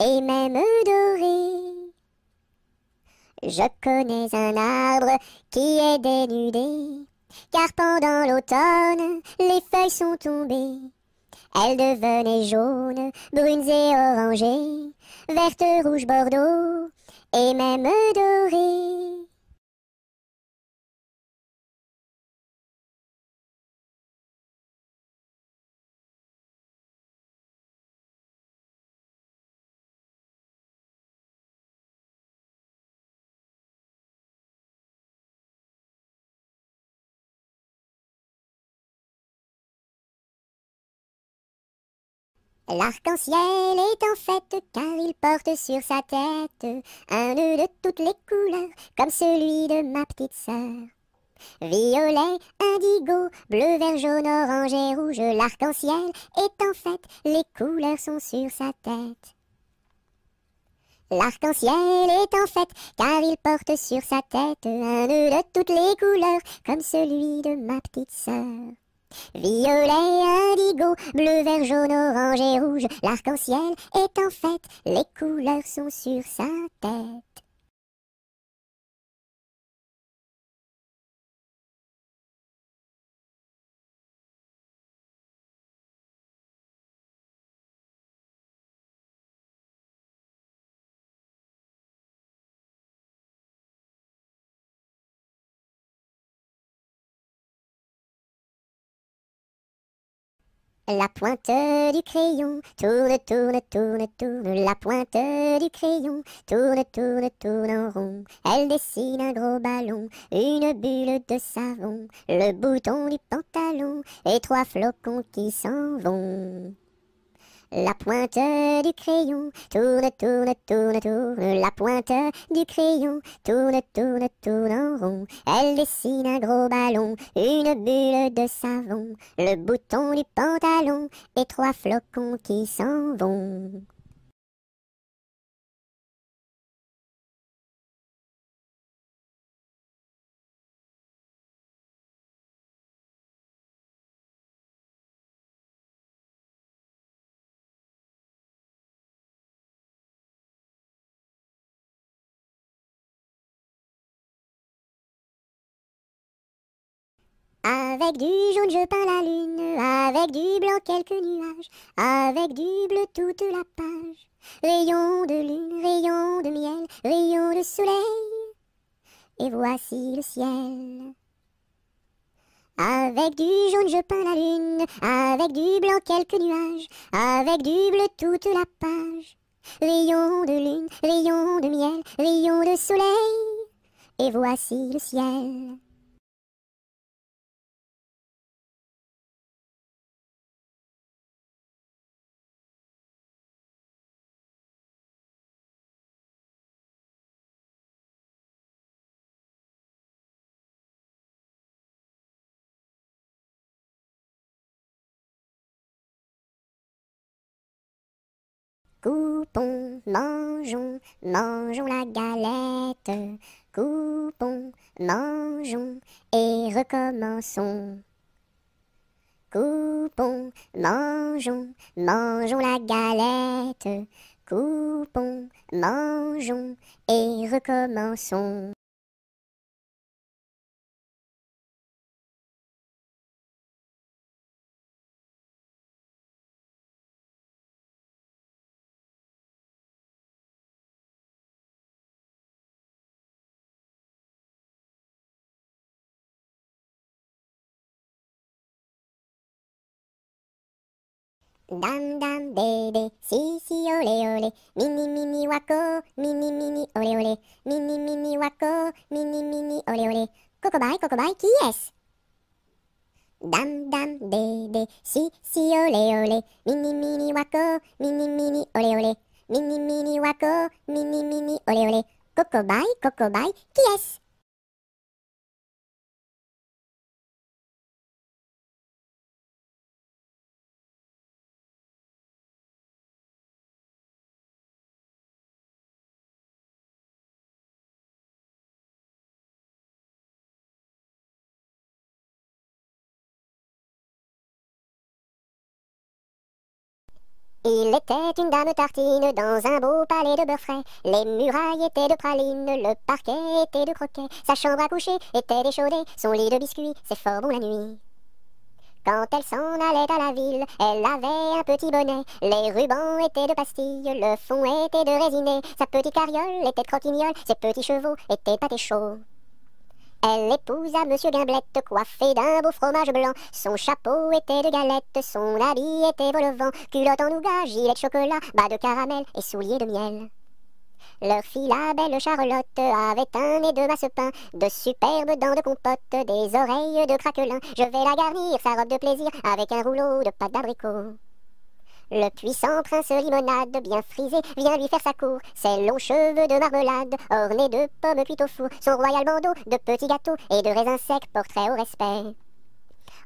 et même dorées. Je connais un arbre qui est dénudé, car pendant l'automne, les feuilles sont tombées. Elles devenaient jaunes, brunes et orangées, vertes, rouges, bordeaux, et même dorées. L'arc-en-ciel est en fête car il porte sur sa tête un nœud de toutes les couleurs comme celui de ma petite sœur. Violet, indigo, bleu, vert, jaune, orange et rouge, l'arc-en-ciel est en fête, les couleurs sont sur sa tête. L'arc-en-ciel est en fête car il porte sur sa tête un nœud de toutes les couleurs comme celui de ma petite sœur. Violet, indigo, bleu, vert, jaune, orange et rouge, l'arc-en-ciel est en fête, les couleurs sont sur sa tête. La pointe du crayon tourne, tourne, tourne, tourne. La pointe du crayon tourne, tourne, tourne en rond. Elle dessine un gros ballon, une bulle de savon, le bouton du pantalon et 3 flocons qui s'en vont. La pointe du crayon tourne, tourne, tourne, tourne. La pointe du crayon tourne, tourne, tourne en rond. Elle dessine un gros ballon, une bulle de savon, le bouton du pantalon et 3 flocons qui s'en vont. Avec du jaune je peins la lune, avec du blanc quelques nuages, avec du bleu toute la page. Rayon de lune, rayon de miel, rayon de soleil, et voici le ciel. Avec du jaune je peins la lune, avec du blanc quelques nuages, avec du bleu toute la page. Rayon de lune, rayon de miel, rayon de soleil, et voici le ciel. Coupons, mangeons, mangeons la galette. Coupons, mangeons et recommençons. Coupons, mangeons, mangeons la galette. Coupons, mangeons et recommençons. Dam dam bébé, si si olé olé, mini mini wako, mini mini olé olé, mini mini wako, mini mini olé olé. Cocobaye, qui est-ce? Dam dam bébé, si si olé olé, mini mini wako, mini mini olé olé, mini mini wako, mini mini olé olé. Cocobaye, qui est-ce? Il était une dame tartine dans un beau palais de beurre frais. Les murailles étaient de praline, le parquet était de croquet. Sa chambre à coucher était d'échaudée, son lit de biscuits, c'est fort bon la nuit. Quand elle s'en allait à la ville, elle avait un petit bonnet. Les rubans étaient de pastilles, le fond était de résiné. Sa petite carriole était de croquignole, ses petits chevaux étaient pâtés chauds. Elle épousa Monsieur Gimblette, coiffé d'un beau fromage blanc. Son chapeau était de galette, son habit était vol-au-vent. Culotte en nougat, gilet de chocolat, bas de caramel et souliers de miel. Leur fille, la belle Charlotte, avait un nez de masse-pain, de superbes dents de compote, des oreilles de craquelin. Je vais la garnir, sa robe de plaisir, avec un rouleau de pâte d'abricot. Le puissant prince limonade, bien frisé, vient lui faire sa cour. Ses longs cheveux de marmelade, ornés de pommes cuites au four. Son royal bandeau de petits gâteaux et de raisins secs portrait au respect.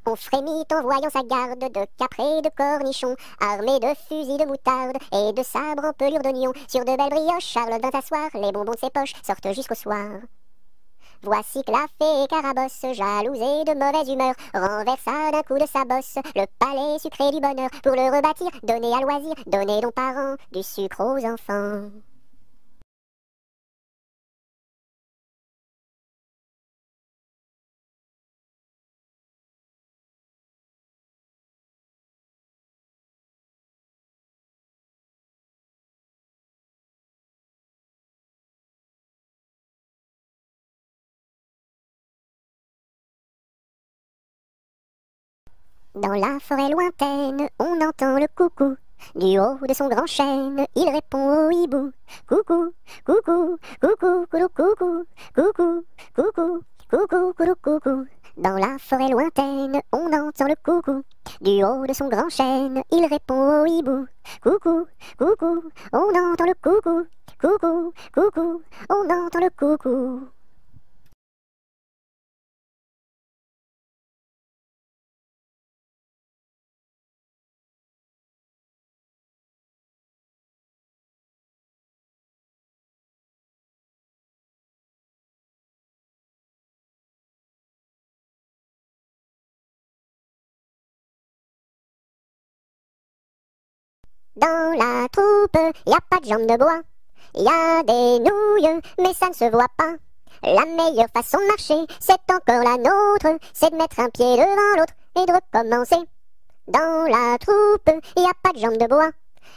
On frémit en voyant sa garde de caprés et de cornichons, armés de fusils de moutarde et de sabres en pelure d'oignon. Sur de belles brioches, Charlotte vint s'asseoir, les bonbons de ses poches sortent jusqu'au soir. Voici que la fée Carabosse, jalousée de mauvaise humeur, renversa d'un coup de sa bosse le palais sucré du bonheur. Pour le rebâtir, donner à loisir, donner donc parents du sucre aux enfants. Dans la forêt lointaine, on entend le coucou. Du haut de son grand chêne, il répond au hibou. Coucou, coucou, coucou, coucou, coucou, coucou, coucou, coucou, coucou, coucou. Dans la forêt lointaine, on entend le coucou. Du haut de son grand chêne, il répond au hibou. Coucou, coucou, on entend le coucou. Coucou, coucou, on entend le coucou. Dans la troupe, y a pas de jambes de bois. Y a des nouilles, mais ça ne se voit pas. La meilleure façon de marcher, c'est encore la nôtre. C'est de mettre un pied devant l'autre et de recommencer. Dans la troupe, y a pas de jambes de bois.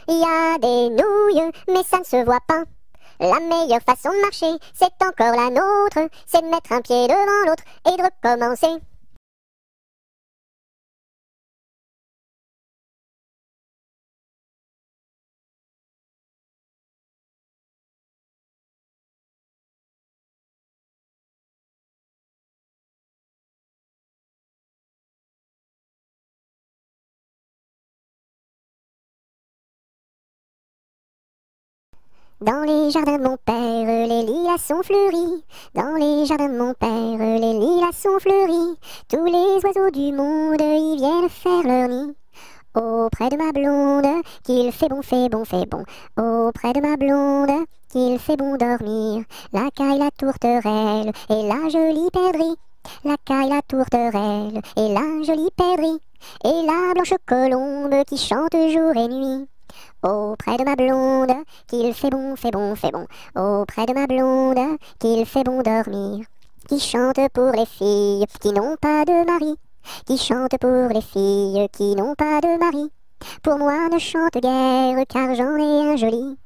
Y a des nouilles, mais ça ne se voit pas. La meilleure façon de marcher, c'est encore la nôtre. C'est de mettre un pied devant l'autre et de recommencer. Dans les jardins de mon père, les lilas sont fleuris. Dans les jardins de mon père, les lilas sont fleuris. Tous les oiseaux du monde y viennent faire leur nid. Auprès de ma blonde, qu'il fait bon, fait bon, fait bon. Auprès de ma blonde, qu'il fait bon dormir. La caille, la tourterelle et la jolie perdrix. La caille, la tourterelle et la jolie perdrix. Et la blanche colombe qui chante jour et nuit. Auprès de ma blonde, qu'il fait bon, fait bon, fait bon. Auprès de ma blonde, qu'il fait bon dormir. Qui chante pour les filles qui n'ont pas de mari. Qui chante pour les filles qui n'ont pas de mari. Pour moi ne chante guère car j'en ai un joli.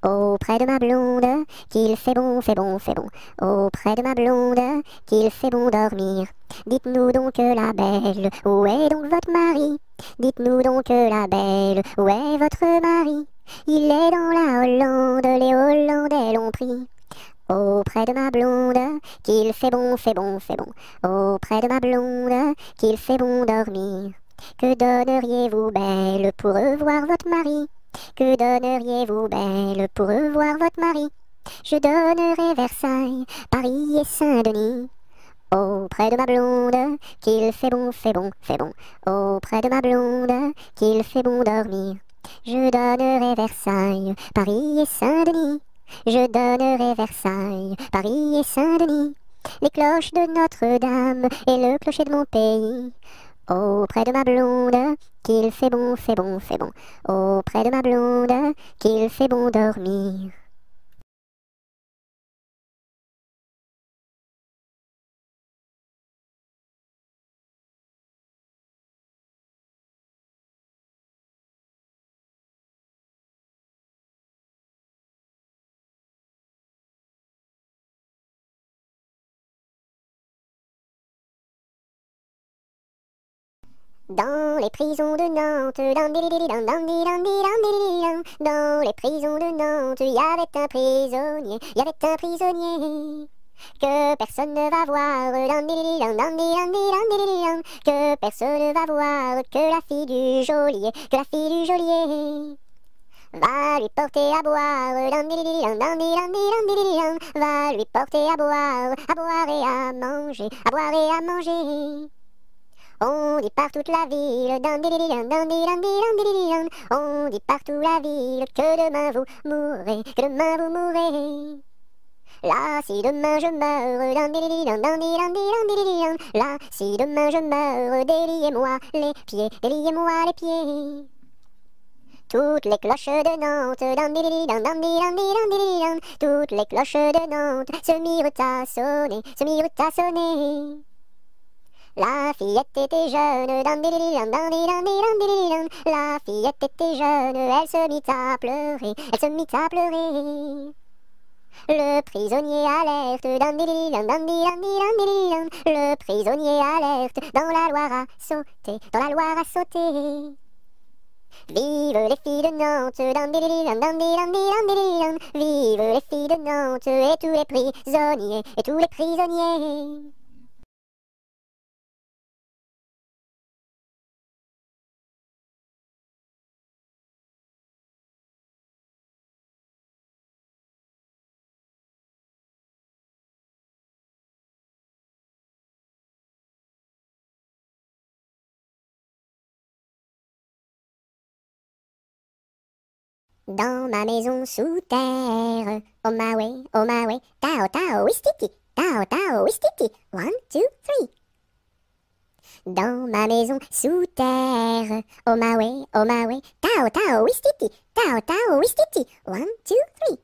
Auprès de ma blonde, qu'il fait bon, fait bon, fait bon. Auprès de ma blonde, qu'il fait bon dormir. Dites-nous donc la belle, où est donc votre mari? Dites-nous donc la belle, où est votre mari? Il est dans la Hollande, les Hollandais l'ont pris. Auprès de ma blonde, qu'il fait bon, fait bon, fait bon. Auprès de ma blonde, qu'il fait bon dormir. Que donneriez-vous belle pour revoir votre mari? Que donneriez-vous belle pour revoir votre mari? Je donnerais Versailles, Paris et Saint-Denis. Auprès de ma blonde, qu'il fait bon, fait bon, fait bon. Auprès de ma blonde, qu'il fait bon dormir. Je donnerai Versailles, Paris et Saint-Denis. Je donnerai Versailles, Paris et Saint-Denis. Les cloches de Notre-Dame et le clocher de mon pays. Auprès de ma blonde, qu'il fait bon, fait bon, fait bon. Auprès de ma blonde, qu'il fait bon dormir. Dans les prisons de Nantes, dans les prisons de Nantes, il y avait un prisonnier, que personne ne va voir, que personne ne va voir, que la fille du geôlier, va lui porter à boire, va lui porter à boire et à manger, On dit par toute la ville, on dit partout la ville que demain vous mourrez, Là, si demain je meurs, là, si demain je meurs, déliez-moi les pieds, Toutes les cloches de Nantes, toutes les cloches de Nantes se mirent à sonner, La fillette était jeune, la fillette était jeune, elle se mit à pleurer, Le prisonnier alerte, dandidididam, dandididam, dandididam. Le prisonnier alerte, dans la Loire à sauter, dans la Loire à sauter. Vive les filles de Nantes, dandidididam, dandididam, dandididam. Vive les filles de Nantes et tous les prisonniers, et tous les prisonniers. Dans ma maison sous terre, oh my way, tao tao wistiti, tao tao wistiti, 1, 2, 3. Dans ma maison sous terre, oh my way, tao tao wistiti, 1, 2, 3.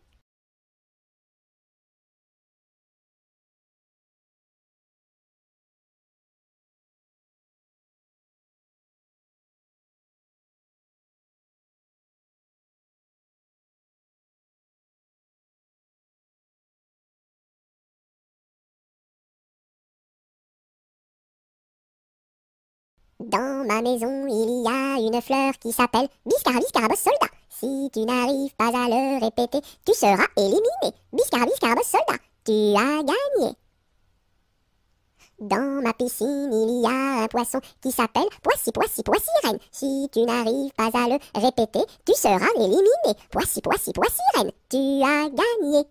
Dans ma maison, il y a une fleur qui s'appelle Biscara Biscarabos Soldat. Si tu n'arrives pas à le répéter, tu seras éliminé. Biscara Biscarabos Soldat, tu as gagné. Dans ma piscine, il y a un poisson qui s'appelle Poissy Poissy Poissy Reine. Si tu n'arrives pas à le répéter, tu seras éliminé. Poissy Poissy Poissy Reine, tu as gagné.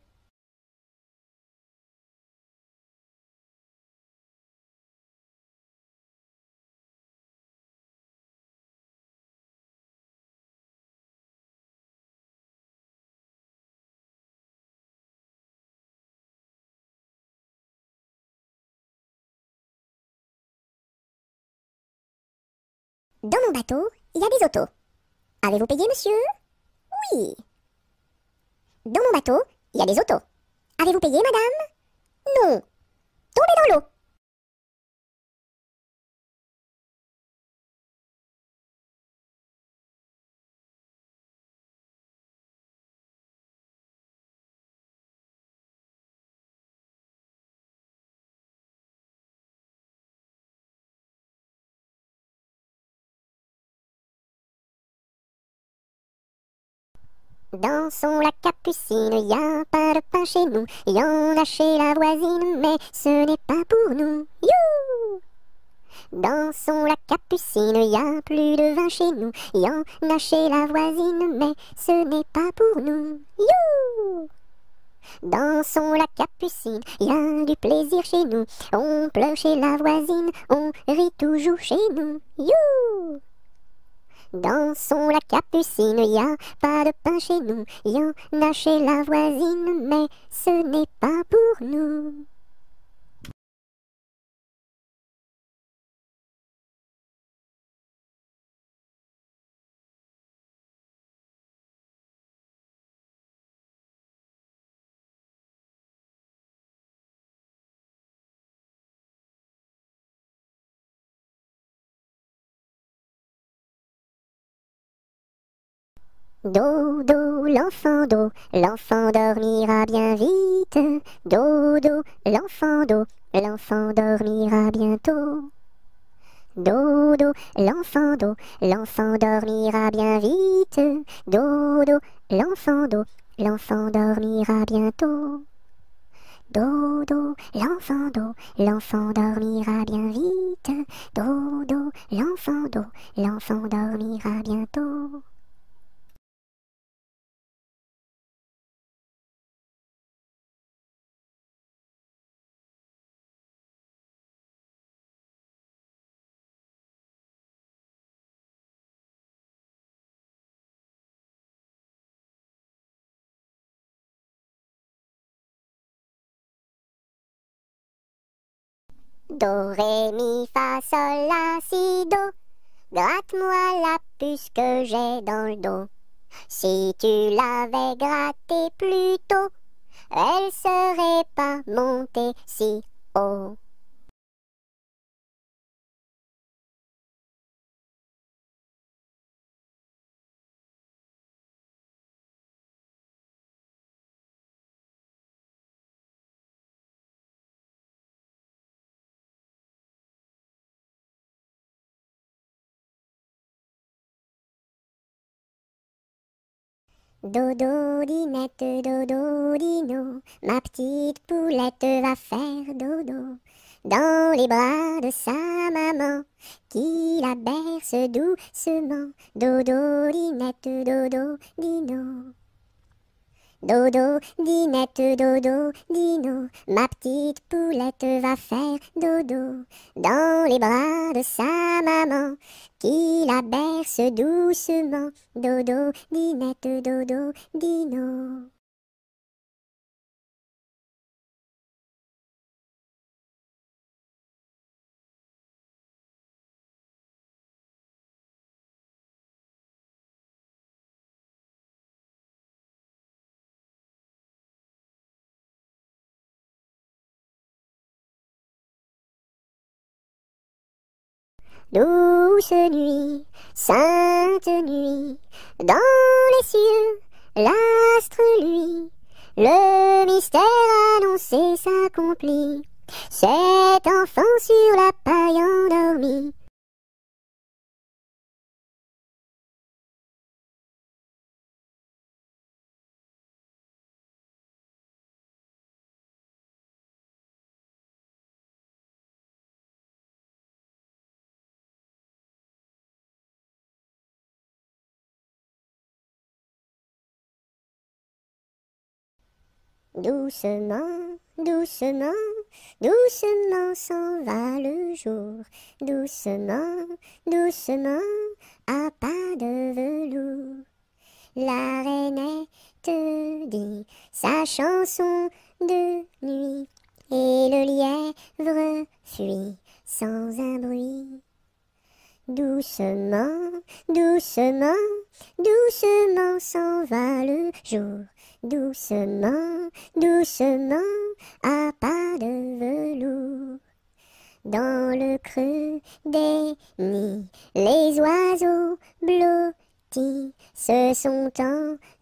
Dans mon bateau, il y a des autos. Avez-vous payé, monsieur? Oui. Dans mon bateau, il y a des autos. Avez-vous payé, madame? Non. Tombez dans l'eau. Dans son lac Capucine, y a pas de pain chez nous. Y en a chez la voisine, mais ce n'est pas pour nous. You! Dans son lac Capucine, y a plus de vin chez nous. Y en a chez la voisine, mais ce n'est pas pour nous. You! Dans son lac Capucine, y a du plaisir chez nous. On pleure chez la voisine, on rit toujours chez nous. You! Dans son lac Capucine, y a pas de pain chez nous. Y en a chez la voisine, mais ce n'est pas pour nous. Dodo, l'enfant dormira bien vite. Dodo, l'enfant dormira bientôt. Dodo, l'enfant dormira bien vite. Dodo, l'enfant dormira bientôt. Dodo, l'enfant dormira bien vite. Dodo, l'enfant dormira bientôt. Do, ré, mi, fa, sol, la, si, do. Gratte-moi la puce que j'ai dans le dos. Si tu l'avais grattée plus tôt, elle serait pas montée si haut. Dodo, dinette, dodo, dino, ma petite poulette va faire dodo dans les bras de sa maman qui la berce doucement. Dodo, dinette, dodo, dino. Dodo, dinette, dodo, dino, ma petite poulette va faire dodo dans les bras de sa maman qui la berce doucement. Dodo, dinette, dodo, dino. Douce nuit, sainte nuit, dans les cieux, l'astre lui, le mystère annoncé s'accomplit. Cet enfant sur la paille endormi. Doucement, doucement, doucement s'en va le jour. Doucement, doucement, à pas de velours. La rainette dit sa chanson de nuit. Et le lièvre fuit sans un bruit. Doucement, doucement, doucement s'en va le jour. Doucement, doucement, à pas de velours. Dans le creux des nids, les oiseaux blottis se sont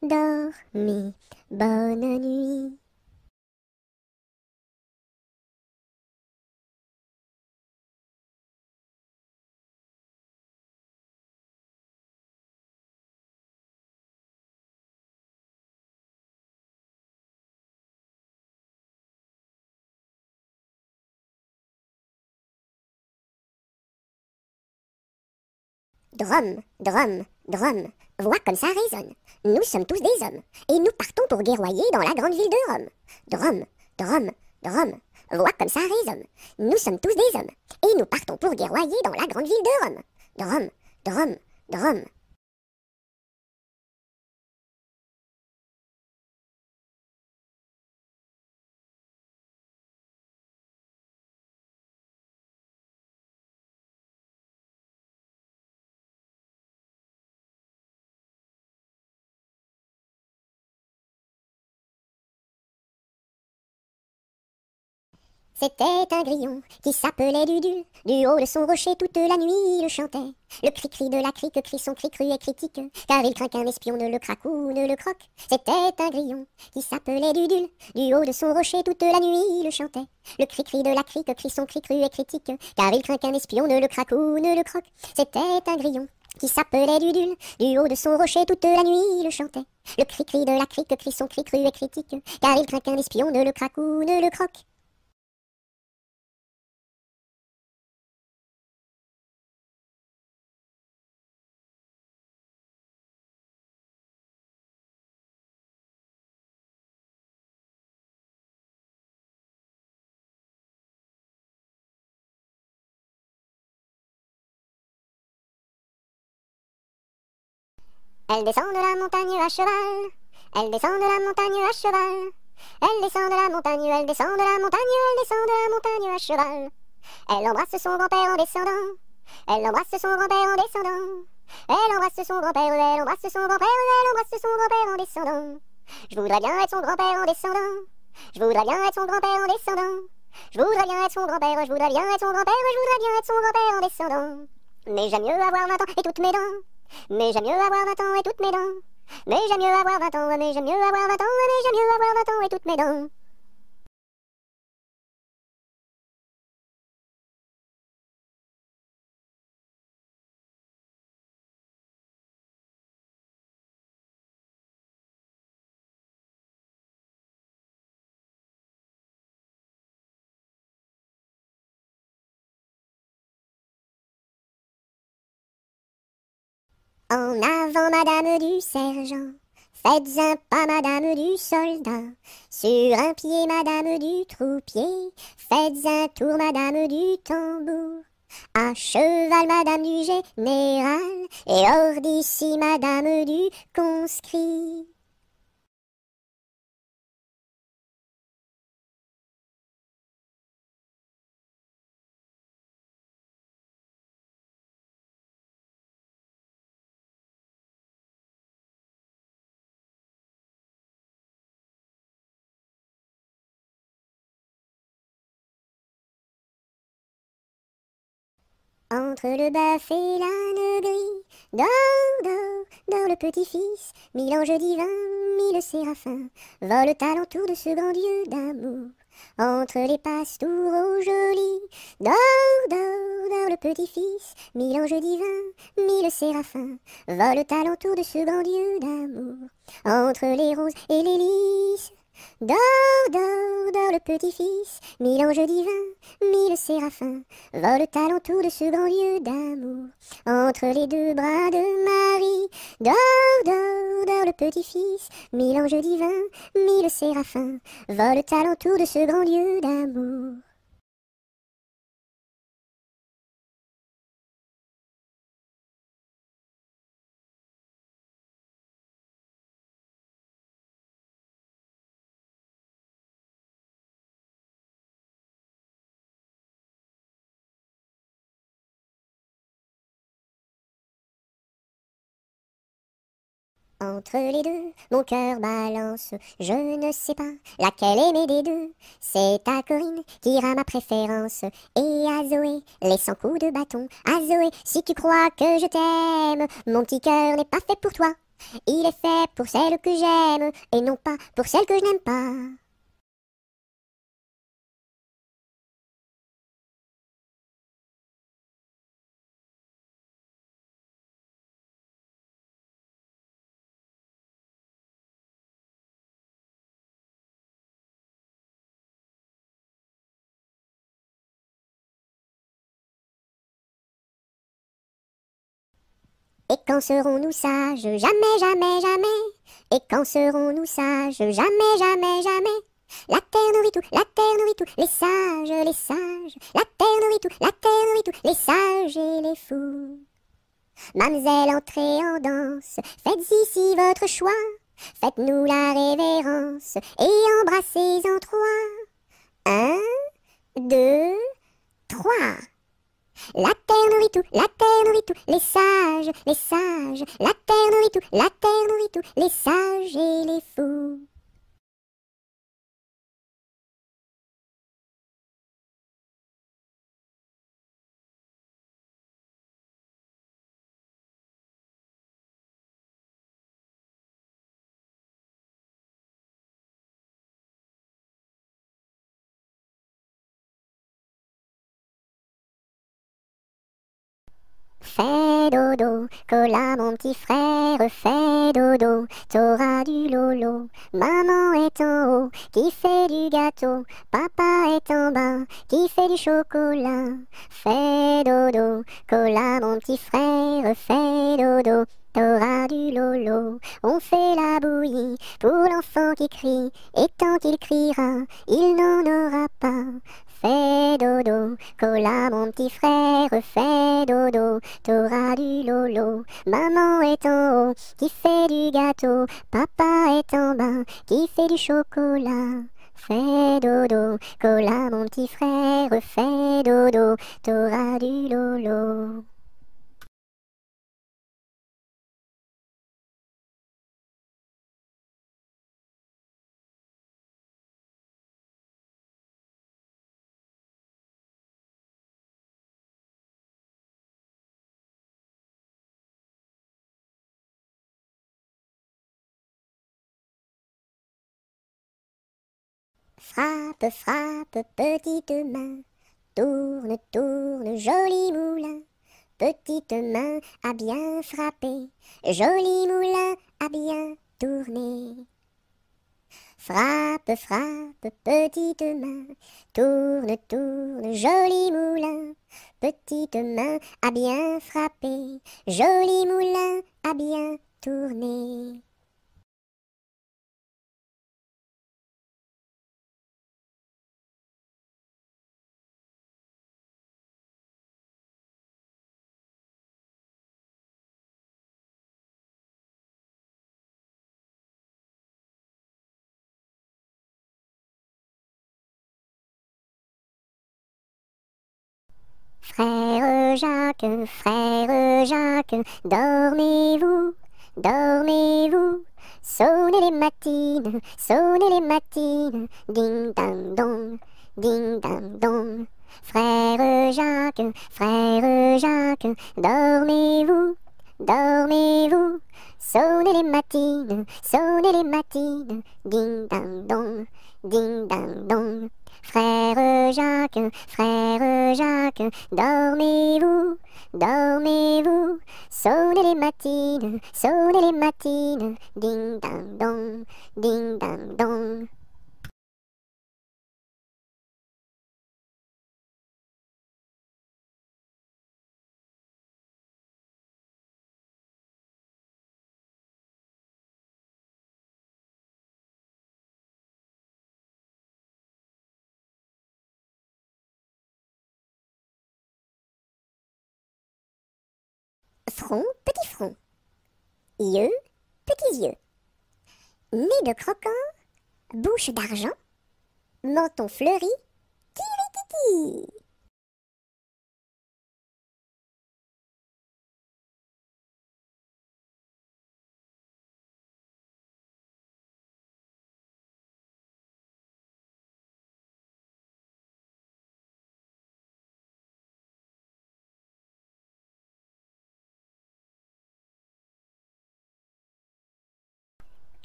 endormis. Bonne nuit. Drum, drum, drum, vois comme ça résonne. Nous sommes tous des hommes, et nous partons pour guerroyer dans la grande ville de Rome. Drum, drum, drum, vois comme ça résonne. Nous sommes tous des hommes, et nous partons pour guerroyer dans la grande ville de Rome. Drum, drum, drum. C'était un grillon qui s'appelait Dudule. Du haut de son rocher toute la nuit il chantait. Le cri-cri de la crique crie son cri cru et critique, car il craint qu'un espion ne le craque ou ne le croque. C'était un grillon qui s'appelait Dudule. Du haut de son rocher toute la nuit il chantait. Le cri-cri de la crique crie son cri cru et critique, car il craint qu'un espion ne le craque ou ne le croque. C'était un grillon qui s'appelait Dudule. Du haut de son rocher toute la nuit il chantait. Le cri-cri de la crique crie son cri cru et critique, car il craint qu'un espion ne le craque ou ne le croque. Elle descend de la montagne à cheval. Elle descend de la montagne à cheval. Elle descend de la montagne, elle descend de la montagne, elle descend de la montagne à cheval. Elle embrasse son grand-père en descendant. Elle embrasse son grand-père en descendant. Elle embrasse son grand-père, elle embrasse son grand-père, elle embrasse son grand-père en descendant. Je voudrais bien être son grand-père en descendant. Je voudrais bien être son grand-père en descendant. Je voudrais bien être son grand-père, je voudrais bien être son grand-père, je voudrais bien être son grand-père en descendant. Mais j'aime mieux avoir 20 ans et toutes mes dents. Mais j'aime mieux avoir 20 ans et toutes mes dents. Mais j'aime mieux avoir 20 ans, mais j'aime mieux avoir 20 ans, mais j'aime mieux avoir 20 ans et toutes mes dents. En avant, madame du sergent, faites un pas, madame du soldat. Sur un pied, madame du troupier, faites un tour, madame du tambour. À cheval, madame du général, et hors d'ici, madame du conscrit. Entre le bœuf et l'âne gris, dors, dors, dors le petit-fils, mille anges divins, mille séraphins, volent alentour de ce grand Dieu d'amour. Entre les pastours aux jolis, dors, dors, dors le petit-fils, mille anges divins, mille séraphins, volent alentour de ce grand Dieu d'amour. Entre les roses et les lys, dors, dors, dors le petit-fils, mille anges divins, mille séraphins, volent alentour de ce grand Dieu d'amour. Entre les deux bras de Marie, dors, dors, dors le petit-fils, mille anges divins, mille séraphins, volent alentour de ce grand Dieu d'amour. Entre les deux, mon cœur balance, je ne sais pas laquelle aimer des deux. C'est à Corinne qu'ira ma préférence, et à Zoé, les 100 coups de bâton. À Zoé, si tu crois que je t'aime, mon petit cœur n'est pas fait pour toi. Il est fait pour celle que j'aime, et non pas pour celle que je n'aime pas. Et quand serons-nous sages? Jamais, jamais, jamais. Et quand serons-nous sages? Jamais, jamais, jamais. La terre nourrit tout, la terre nourrit tout, les sages, les sages. La terre nourrit tout, la terre nourrit tout, les sages et les fous. Mamselle, entrez en danse, faites ici votre choix. Faites-nous la révérence et embrassez en trois. 1, 2, 3. La terre nourrit tout, la terre nourrit tout, les sages, les sages. La terre nourrit tout, la terre nourrit tout, les sages et les fous. Fais dodo, cola mon petit frère, fais dodo, t'auras du lolo. Maman est en haut, qui fait du gâteau, papa est en bas, qui fait du chocolat. Fais dodo, cola mon petit frère, fais dodo, t'auras du lolo. On fait la bouillie pour l'enfant qui crie, et tant qu'il criera, il n'en aura pas. Fais dodo, cola mon petit frère, fais dodo, t'auras du lolo. Maman est en haut, qui fait du gâteau, papa est en bas, qui fait du chocolat. Fais dodo, cola mon petit frère, fais dodo, t'auras du lolo. Frappe, frappe, petite main, tourne, tourne, joli moulin. Petite main à bien frapper, joli moulin à bien tourner. Frappe, frappe, petite main, tourne, tourne, joli moulin. Petite main a bien frappé, joli moulin a bien tourné. Frère Jacques, dormez-vous, dormez-vous. Sonnez les matines, ding dang dong, ding dang dong. Frère Jacques, dormez-vous, dormez-vous. Sonnez les matines, ding dang dong, ding dang dong. Frère Jacques, dormez-vous, dormez-vous. Sonnez les matines, ding dang dong, ding dang dong. Front, petit front. Yeux, petits yeux. Nez de croquant, bouche d'argent, menton fleuri, kiri-kiki.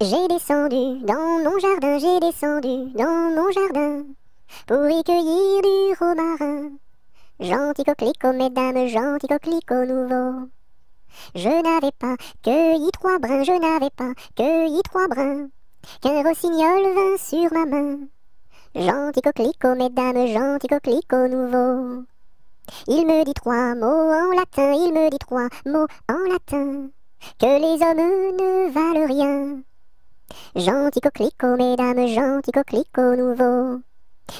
J'ai descendu dans mon jardin, j'ai descendu dans mon jardin pour y cueillir du romarin. Gentil coquelicot, mesdames, gentil coquelicot nouveau. Je n'avais pas cueilli 3 brins, je n'avais pas cueilli 3 brins, qu'un rossignol vint sur ma main. Gentil coquelicot, mesdames, gentil coquelicot nouveau. Il me dit 3 mots en latin, il me dit 3 mots en latin, que les hommes ne valent rien. Gentil coquelicot, mesdames, gentil coquelicot nouveau.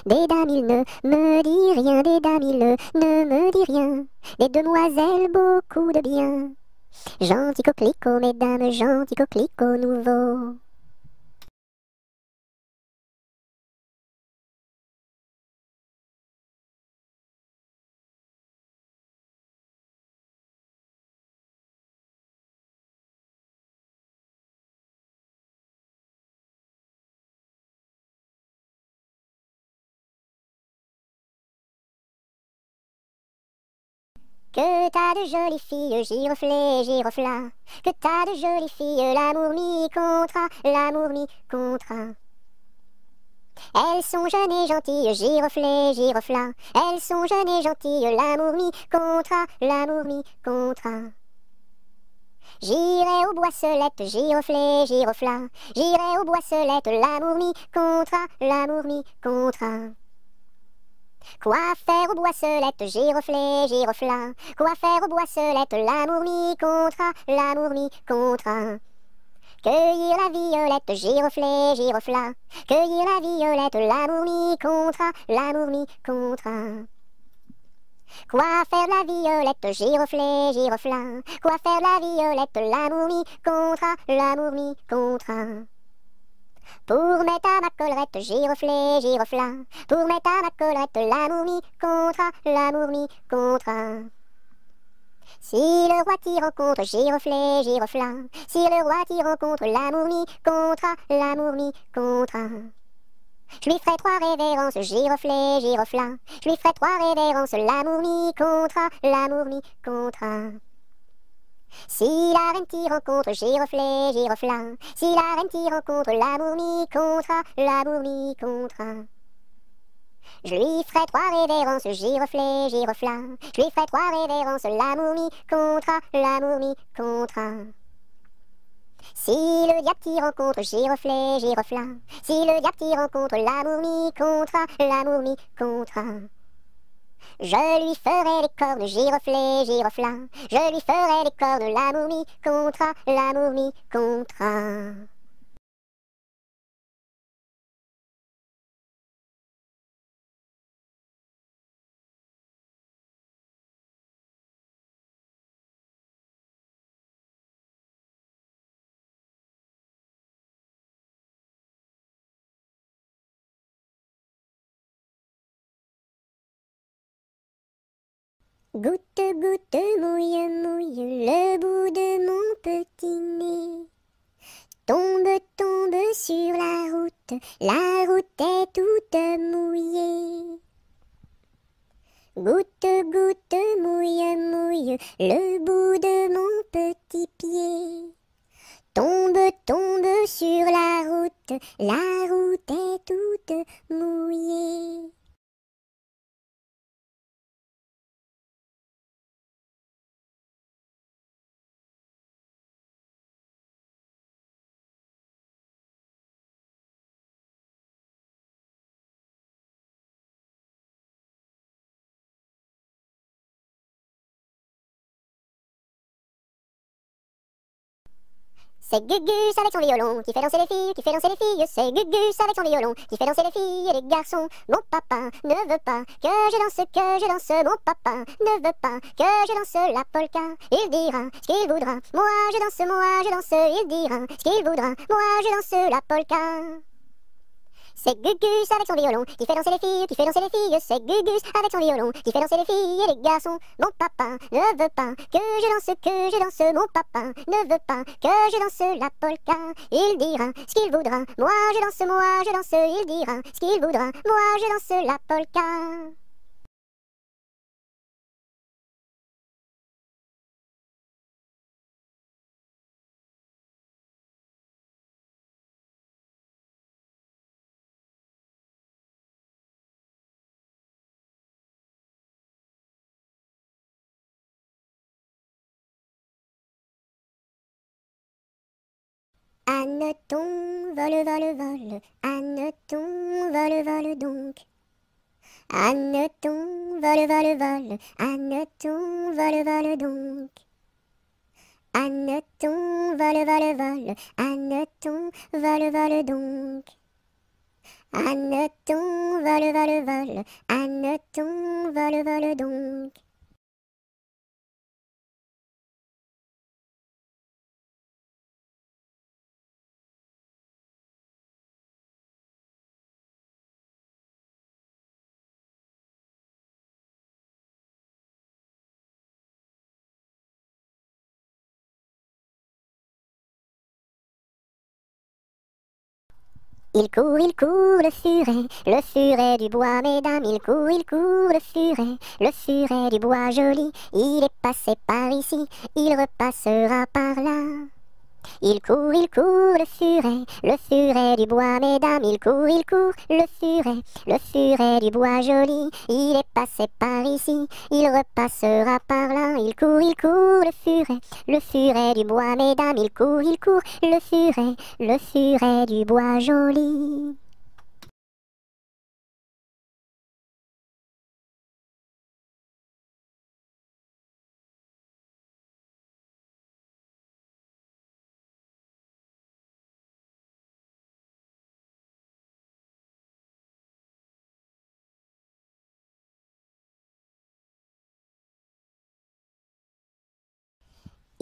Des dames, il ne me dit rien, des dames, il ne me dit rien. Des demoiselles, beaucoup de bien. Gentil coquelicot, mesdames, gentil coquelicot nouveau. Que t'as de jolies filles, giroflées, girofla. Que t'as de jolies filles, l'amour mi contra, l'amour mi contra. Elles sont jeunes et gentilles, giroflées, girofla. Elles sont jeunes et gentilles, l'amour mi contra, l'amour mi contra. J'irai aux boisselettes, giroflées, girofla. J'irai aux boisselettes, l'amour mi contra, l'amour mi contra. Quoi faire aux boisselettes, giroflées, girofla? Quoi faire aux boisselettes, l'amour mi contra, l'amour mi contra. Cueillir la violette, giroflée, girofla. Cueillir la violette, l'amour mi contra, l'amour mi contra. Quoi faire la violette, giroflée, girofla? Quoi faire la violette, l'amour mi contra, l'amour mi contra. Pour mettre à ma collerette, giroflée, girofla. Pour mettre à ma collerette, l'amour mi contra, l'amour mi contra. Si le roi t'y rencontre, giroflée, girofla. Si le roi t'y rencontre, l'amour mi contra, l'amour mi contra. Je lui ferai 3 révérences, giroflée, girofla. Je lui ferai 3 révérences, l'amour mi contra, l'amour mi contra. Si la reine t'y rencontre, giroflée, girofla. Si la reine t'y rencontre, l'amour mi contra, l'amour mi contra. Je lui ferai 3 révérences, giroflée, girofla. Je lui ferai 3 révérences, l'amour mi contra, l'amour mi contra. Si le diable t'y rencontre, giroflet, girofla. Si le diable t'y rencontre, l'amour mi contra, l'amour mi contra. Je lui ferai les cornes, giroflet, girofla. Je lui ferai les cornes, l'amour mi contra, l'amour mi contra. Goutte, goutte, mouille, mouille le bout de mon petit nez. Tombe, tombe sur la route est toute mouillée. Goutte, goutte, mouille, mouille le bout de mon petit pied. Tombe, tombe sur la route est toute mouillée. C'est Gugus avec son violon qui fait danser les filles, qui fait danser les filles. C'est Gugus avec son violon qui fait danser les filles et les garçons. Mon papa ne veut pas que je danse. Mon papa ne veut pas que je danse la polka. Il dira ce qu'il voudra. Moi je danse. Il dira ce qu'il voudra. Moi je danse la polka. C'est Gugus avec son violon qui fait danser les filles, qui fait danser les filles. C'est Gugus avec son violon qui fait danser les filles et les garçons. Mon papa ne veut pas que je danse. Mon papa ne veut pas que je danse la polka. Il dira ce qu'il voudra. Moi je danse. Il dira ce qu'il voudra. Moi je danse la polka. Anneton, vole, vole, vole, Anneton, vole, vole donc. Anneton, vole, vole, vole, Anneton, vole, vole donc. Anneton, vole, vole, vole, Anneton, vole, vole donc. Anneton, vole, vole, vole, Anneton, vole, vole donc. Il court, le furet du bois, mesdames. Il court, le furet du bois joli. Il est passé par ici, il repassera par là. Il court, le furet du bois, mesdames. Il court, le furet du bois joli. Il est passé par ici, il repassera par là. Il court, le furet du bois, mesdames. Il court, le furet du bois joli.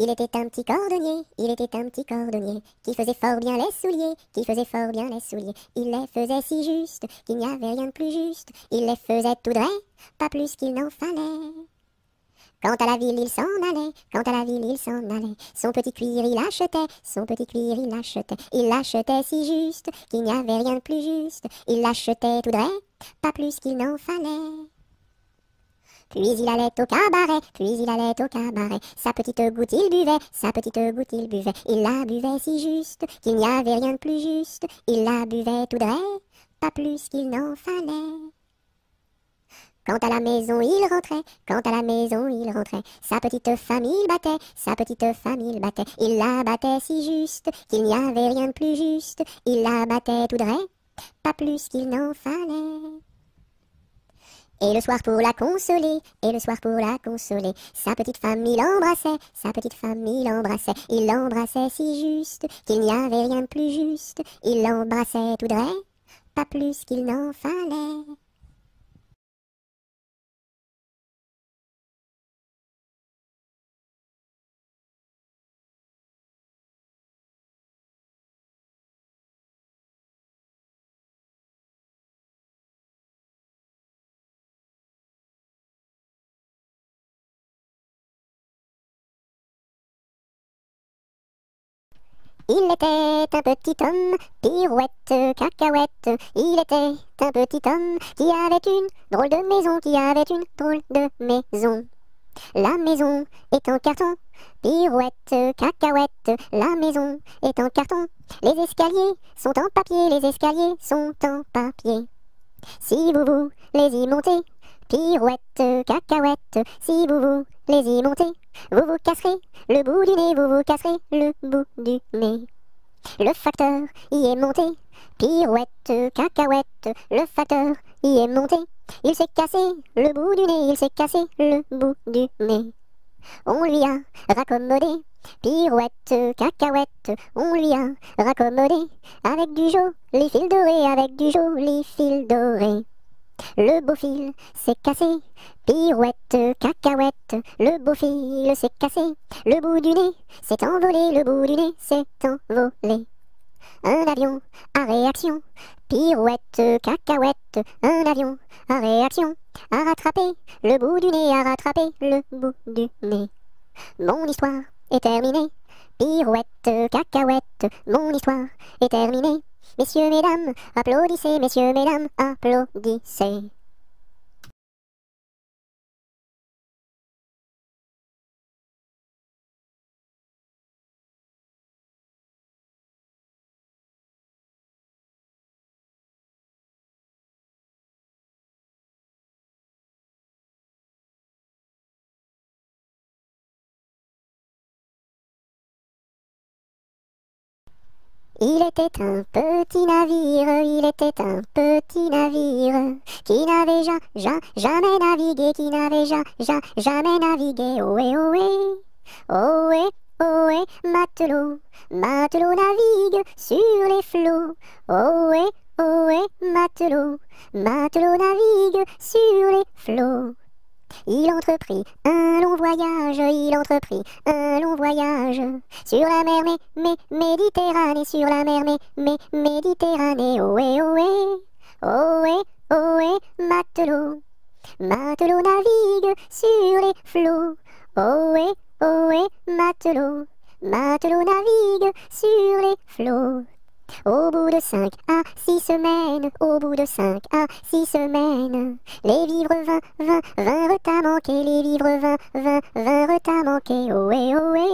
Il était un petit cordonnier, qui faisait fort bien les souliers, Il les faisait si juste, qu'il n'y avait rien de plus juste. Il les faisait tout droit, pas plus qu'il n'en fallait. Quand à la ville il s'en allait, son petit cuir il achetait, Il l'achetait si juste, qu'il n'y avait rien de plus juste. Il l'achetait tout droit, pas plus qu'il n'en fallait. Puis il allait au cabaret, sa petite goutte il buvait, il la buvait si juste, qu'il n'y avait rien de plus juste, il la buvait tout droit, pas plus qu'il n'en fallait. Quand à la maison il rentrait, quand à la maison il rentrait, sa petite femme il battait, sa petite femme il battait. Il la battait si juste qu'il n'y avait rien de plus juste. Il la battait tout droit, pas plus qu'il n'en fallait. Et le soir pour la consoler, et le soir pour la consoler, sa petite femme il embrassait, sa petite femme il l'embrassait si juste qu'il n'y avait rien de plus juste. Il l'embrassait tout droit, pas plus qu'il n'en fallait. Il était un petit homme, pirouette, cacahuète. Il était un petit homme qui avait une drôle de maison, qui avait une drôle de maison. La maison est en carton, pirouette, cacahuète. La maison est en carton. Les escaliers sont en papier, les escaliers sont en papier. Si vous les y montez, pirouette, cacahuète, si vous les y montez, vous vous casserez le bout du nez, vous vous casserez le bout du nez. Le facteur y est monté, pirouette, cacahuète, le facteur y est monté. Il s'est cassé le bout du nez, il s'est cassé le bout du nez. On lui a raccommodé, pirouette, cacahuète, on lui a raccommodé, avec du joli fil doré, avec du joli fil doré. Le beau fil s'est cassé, pirouette, cacahuète, le beau fil s'est cassé, le bout du nez s'est envolé, le bout du nez s'est envolé. Un avion à réaction, pirouette, cacahuète, un avion à réaction, a rattrapé le bout du nez, a rattrapé le bout du nez. Mon histoire est terminée, pirouette, cacahuète, mon histoire est terminée. Messieurs, mesdames, applaudissez, messieurs, mesdames, applaudissez. Il était un petit navire, il était un petit navire, qui n'avait jamais navigué, qui n'avait jamais navigué. Ohé, ohé, ohé, ohé, matelot, matelot navigue sur les flots. Ohé, ohé, matelot, matelot navigue sur les flots. Il entreprit un long voyage, il entreprit un long voyage sur la mer Méditerranée, sur la mer Méditerranée. Ohé, ohé, ohé, ohé, matelot, matelot navigue sur les flots. Ohé, ohé, matelot, matelot navigue sur les flots. Au bout de 5 à 6 semaines, au bout de 5 à 6 semaines, les vivres vinrent à manquer, les vivres vinrent à manquer. Ohé, ohé,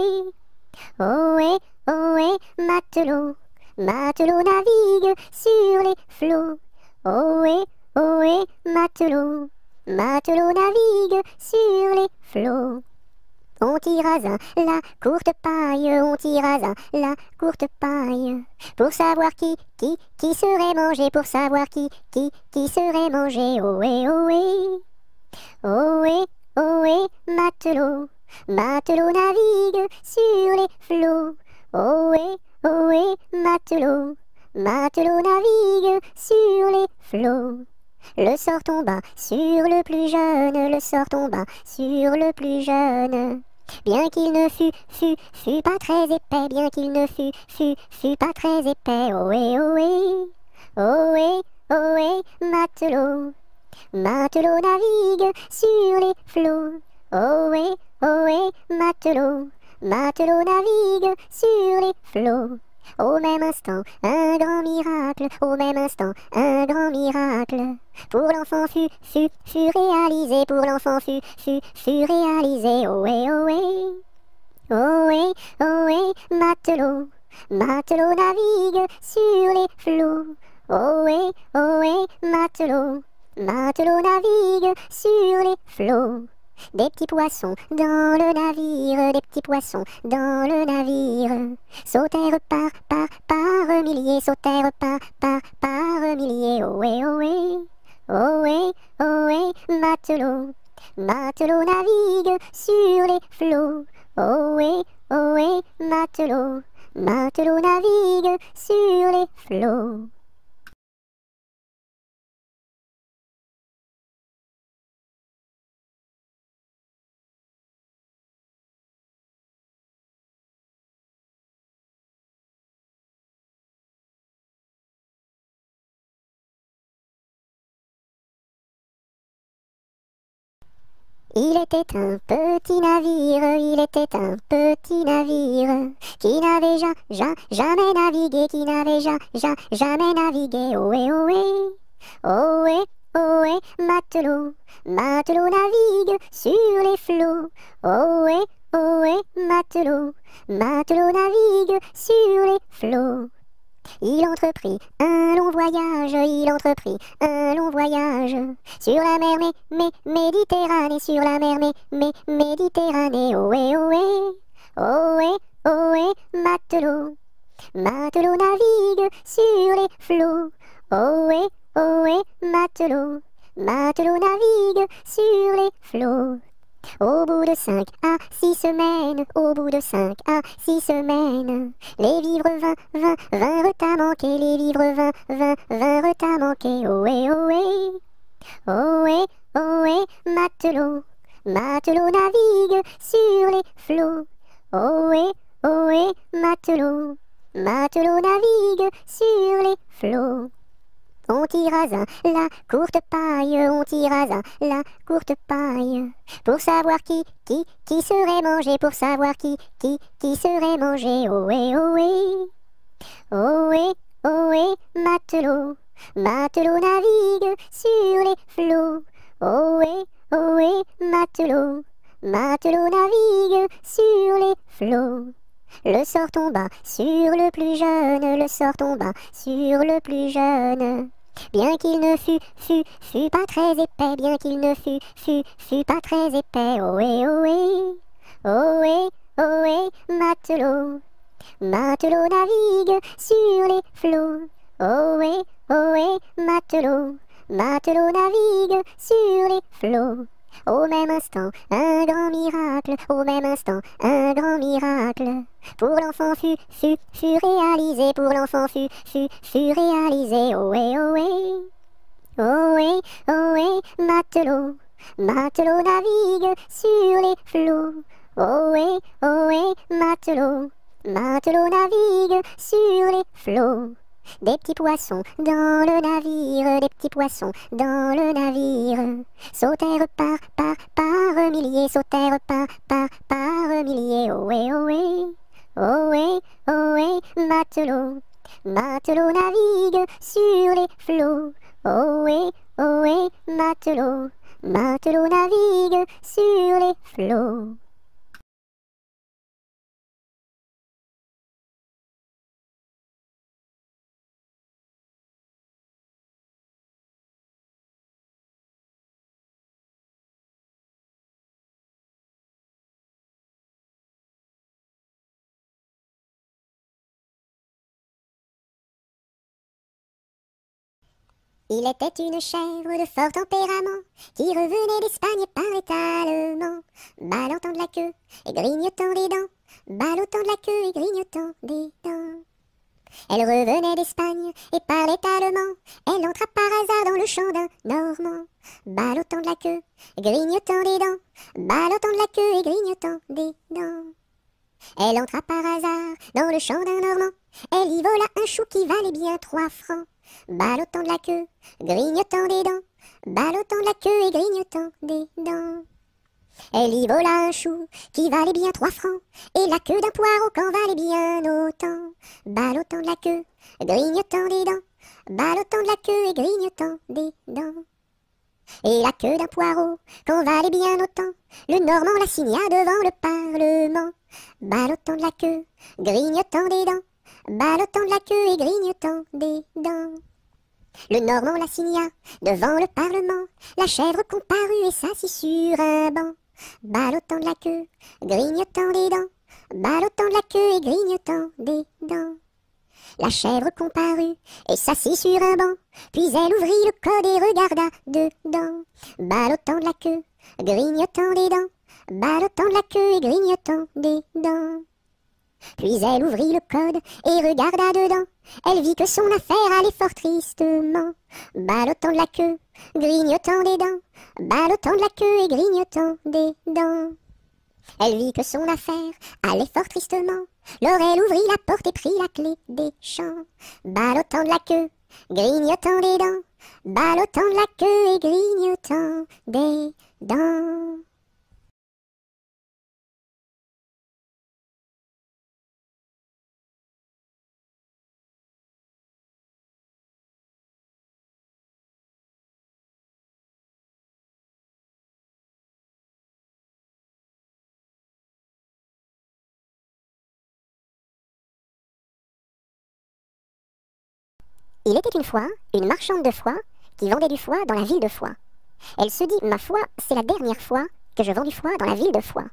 ohé, ohé, matelot, matelot navigue sur les flots. Ohé, ohé, matelot, matelot navigue sur les flots. On tira la courte paille, on tira la courte paille, pour savoir qui serait mangé, pour savoir qui serait mangé. Ohé, ohé, ohé, ohé, matelot, matelot navigue sur les flots. Ohé, ohé, matelot, matelot navigue sur les flots. Le sort tomba sur le plus jeune, le sort tomba sur le plus jeune. Bien qu'il ne fût pas très épais, bien qu'il ne fût pas très épais. Ohé, ohé, ohé, ohé, matelot, matelot navigue sur les flots. Ohé, ohé, matelot, matelot navigue sur les flots. Au même instant, un grand miracle, au même instant, un grand miracle. Pour l'enfant fut réalisé, pour l'enfant fut réalisé. Ohé, ohé, ohé, ohé, matelot, matelot navigue sur les flots. Ohé, ohé, matelot, matelot navigue sur les flots. Des petits poissons dans le navire, des petits poissons dans le navire. Sautèrent par milliers, sautèrent par milliers. Ohé, ohé, ohé, ohé, matelot. Matelot navigue sur les flots. Ohé, ohé, matelot. Matelot navigue sur les flots. Il était un petit navire, il était un petit navire qui n'avait jamais navigué, qui n'avait jamais navigué. Ohé, ohé, ohé, ohé, matelot, matelot navigue sur les flots. Ohé, ohé, matelot, matelot navigue sur les flots. Il entreprit un long voyage, il entreprit un long voyage sur la mer Méditerranée, sur la mer Méditerranée. Ohé, ohé, ohé, ohé, matelot, matelot navigue sur les flots. Ohé, ohé, matelot, matelot navigue sur les flots. Au bout de 5 à 6 semaines, au bout de 5 à 6 semaines, les vivres vinrent à manquer, les vivres vinrent à manquer. Ohé, ohé, ohé, ohé, matelot, matelot navigue sur les flots. Ohé, ohé, matelot, matelot navigue sur les flots. On tira la courte paille, on tira la courte paille, pour savoir qui serait mangé, pour savoir qui serait mangé. Ohé, ohé, ohé, ohé, matelot, matelot navigue sur les flots. Ohé, ohé, matelot, matelot navigue sur les flots. Le sort tomba sur le plus jeune, le sort tomba sur le plus jeune. Bien qu'il ne fût pas très épais, bien qu'il ne fût pas très épais. Ohé, ohé, ohé, ohé, matelot, matelot navigue sur les flots. Ohé, ohé, matelot, matelot navigue sur les flots. Au même instant, un grand miracle, au même instant, un grand miracle. Pour l'enfant fut réalisé, pour l'enfant fut réalisé. Ohé, ohé, ohé, ohé, matelot, matelot navigue sur les flots. Ohé, ohé, matelot, matelot navigue sur les flots. Des petits poissons dans le navire, des petits poissons dans le navire. Sautèrent par milliers, sautèrent par milliers. Ohé, ohé, ohé, ohé, matelot, matelot navigue sur les flots. Ohé, ohé, matelot, matelot navigue sur les flots. Il était une chèvre de fort tempérament, qui revenait d'Espagne par étalement, ballottant de la queue et grignotant des dents, ballottant de la queue et grignotant des dents. Elle revenait d'Espagne et parlait allemand, elle entra par hasard dans le champ d'un Normand, ballottant de la queue, grignotant des dents, ballottant de la queue et grignotant des dents. Elle entra par hasard dans le champ d'un Normand, elle y vola un chou qui valait bien 3 francs. Ballottant de la queue, grignotant des dents, ballottant de la queue et grignotant des dents. Elle y vola un chou qui valait bien 3 francs, et la queue d'un poireau qu'en valait bien autant. Ballottant de la queue, grignotant des dents, ballottant de la queue et grignotant des dents. Et la queue d'un poireau qu'en valait bien autant, le Normand la signa devant le Parlement. Ballottant de la queue, grignotant des dents, ballottant de la queue et grignotant des dents. Le Normand l'assigna devant le Parlement. La chèvre comparut et s'assit sur un banc, ballottant de la queue, grignotant des dents, ballottant de la queue et grignotant des dents. La chèvre comparut et s'assit sur un banc, puis elle ouvrit le code et regarda dedans, ballottant de la queue, grignotant des dents, ballottant de la queue et grignotant des dents. Puis elle ouvrit le code et regarda dedans. Elle vit que son affaire allait fort tristement, ballottant de la queue, grignotant des dents, ballottant de la queue et grignotant des dents. Elle vit que son affaire allait fort tristement. Alors elle ouvrit la porte et prit la clé des champs, ballottant de la queue, grignotant des dents, ballottant de la queue et grignotant des dents. Il était une fois une marchande de foie qui vendait du foie dans la ville de Foix. Elle se dit, ma foi, c'est la dernière fois que je vends du foie dans la ville de Foix.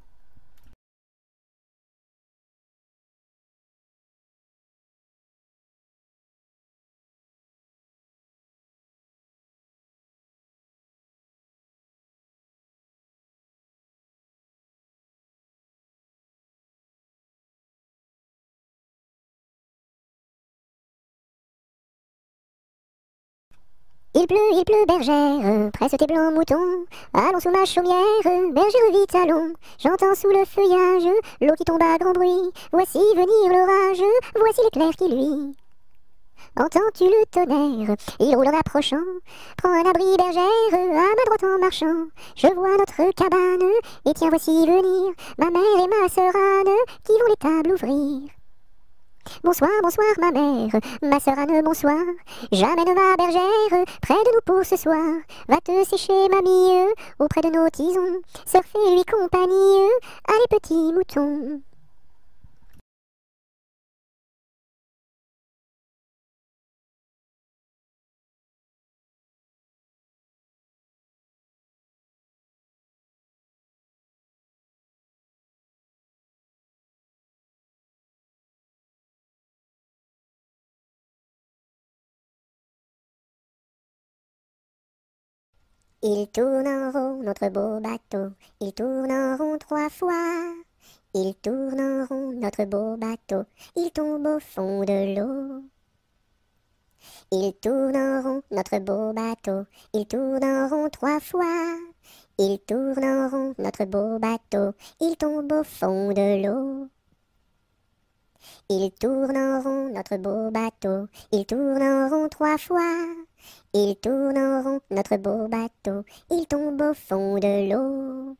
Il pleut, bergère, presse tes blancs moutons, allons sous ma chaumière, bergère vite allons, j'entends sous le feuillage l'eau qui tombe à grand bruit, voici venir l'orage, voici l'éclair qui luit. Entends-tu le tonnerre, il roule en approchant, prends un abri bergère, à ma droite en marchant, je vois notre cabane, et tiens voici venir, ma mère et ma sœur Anne, qui vont les tables ouvrir. Bonsoir, bonsoir ma sœur Anne, bonsoir. J'amène ma bergère près de nous pour ce soir. Va te sécher, mamie, auprès de nos tisons. Sœur fais lui compagnie, allez petits moutons. Il tourne en rond notre beau bateau, il tourne en rond 3 fois. Il tourne en rond notre beau bateau, il tombe au fond de l'eau. Il tourne en rond notre beau bateau, il tourne en rond 3 fois. Il tourne en rond notre beau bateau, il tombe au fond de l'eau. Il tourne en rond notre beau bateau, il tourne en rond 3 fois. Il tourne en rond notre beau bateau, il tombe au fond de l'eau.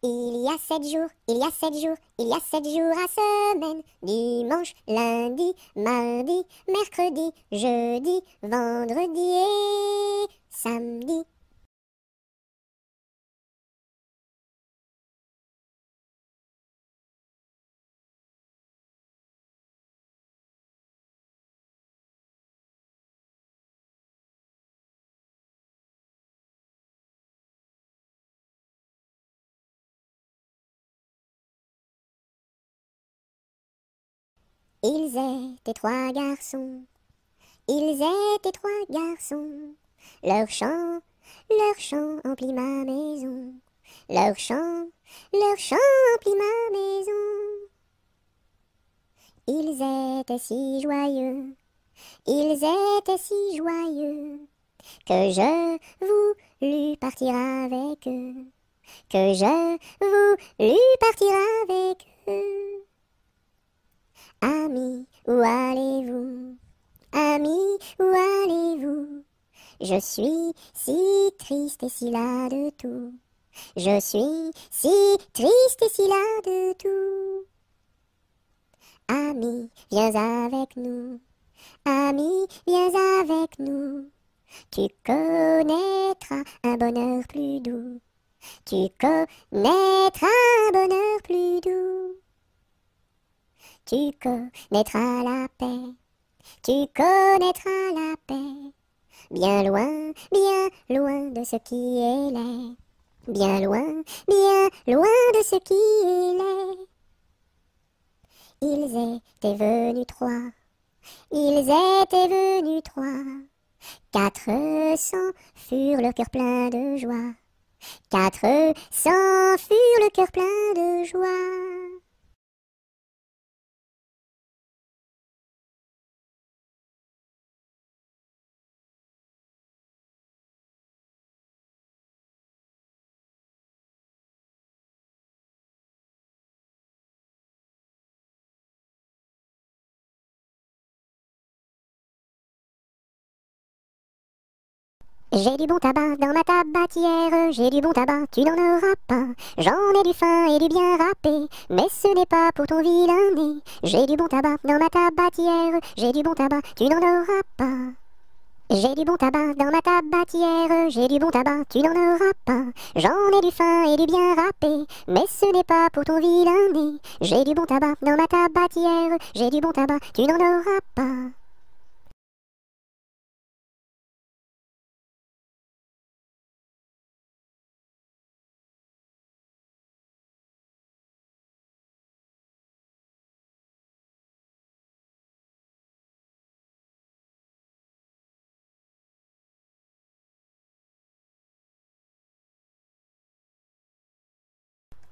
Il y a 7 jours, il y a 7 jours, il y a 7 jours à semaine. Dimanche, lundi, mardi, mercredi, jeudi, vendredi et samedi. Ils étaient 3 garçons, ils étaient 3 garçons. Leur chant emplit ma maison. Leur chant emplit ma maison. Ils étaient si joyeux, ils étaient si joyeux, que je voulus partir avec eux, que je voulus partir avec eux. Amis, où allez-vous? Amis, où allez-vous? Je suis si triste et si las de tout. Je suis si triste et si las de tout. Ami, viens avec nous. Ami, viens avec nous. Tu connaîtras un bonheur plus doux. Tu connaîtras un bonheur plus doux. Tu connaîtras la paix. Tu connaîtras la paix. Bien loin de ce qui est laid. Bien loin de ce qui est laid. Ils étaient venus trois. Ils étaient venus trois. 400 furent le cœur plein de joie. 400 furent le cœur plein de joie. J'ai du bon tabac dans ma tabatière, j'ai du bon tabac, tu n'en auras pas. J'en ai du fin et du bien râpé, mais ce n'est pas pour ton vilain nez. J'ai du bon tabac dans ma tabatière, j'ai du bon tabac, tu n'en auras pas. J'ai du bon tabac dans ma tabatière, j'ai du bon tabac, tu n'en auras pas. J'en ai du fin et du bien râpé, mais ce n'est pas pour ton vilain nez. J'ai du bon tabac dans ma tabatière, j'ai du bon tabac, tu n'en auras pas.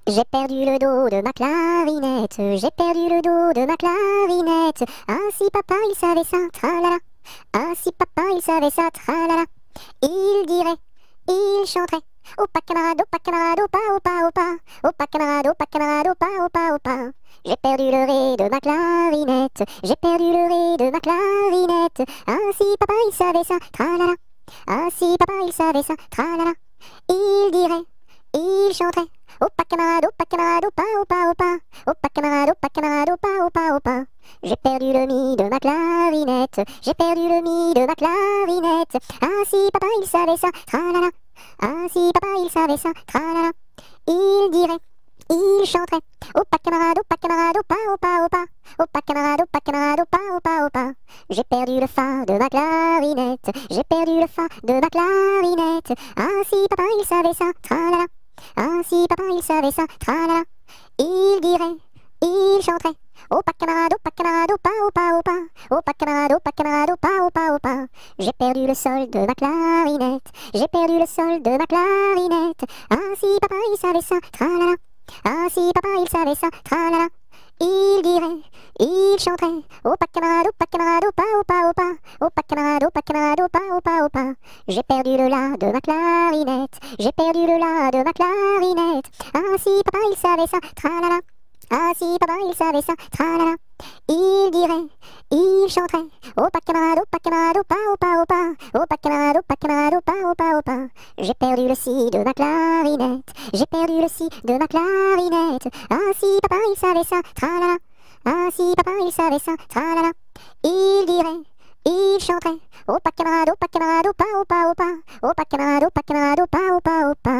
J'ai perdu le dos de ma clarinette, j'ai perdu le dos de ma clarinette. Ah si papa il savait ça, tralala. Ah si papa il savait ça, tralala. Il dirait, il chanterait. Opa camarade, opa, opa, opa. Opa camarade, opa, opa, opa. J'ai perdu le ré de ma clarinette, j'ai perdu le ré de ma clarinette. Ah si papa il savait ça, tralala. Ah si papa il savait ça, tralala. Il dirait, il chanterait. Opa camarade, opa, opa, opa. Opa camarade, opa, opa, opa. J'ai perdu le mi de ma clarinette, j'ai perdu le mi de ma clarinette. Ah si papa il savait ça, tralala. Ah si papa il savait ça, tralala. Il dirait, il chanterait. Opa camarade, opa, opa, opa. Opa camarade, opa, opa, opa. J'ai perdu le fa de ma clarinette, j'ai perdu le fa de ma clarinette. Ah si papa il savait ça, tralala. Ah si papa il savait ça, tralala. Il dirait, il chanterait. Opa camarade, opa, opa, opa. Opa camarade, opa, opa, opa. J'ai perdu le sol de ma clarinette, j'ai perdu le sol de ma clarinette. Ah si papa il savait ça, tralala. Ah si papa il savait ça, tralala. Il dirait, il chanterait. Opa camarade, opa, opa, opa. Opa camarade, opa, opa, opa. J'ai perdu le la de ma clarinette, j'ai perdu le la de ma clarinette. Ah si papa il savait ça, tralala. Ah si papa il savait ça, tralala. Il dirait, il chanterait. Opa camarade, opa, opa, opa. Opa camarade, opa, opa, opa. J'ai perdu le si de ma clarinette, j'ai perdu le si de ma clarinette. Ah si papa il savait ça, tralala. Ah si papa il savait ça, tralala. Il dirait, il chanterait. Opa camarade, opa, opa, opa. Opa camarade, opa, opa, opa.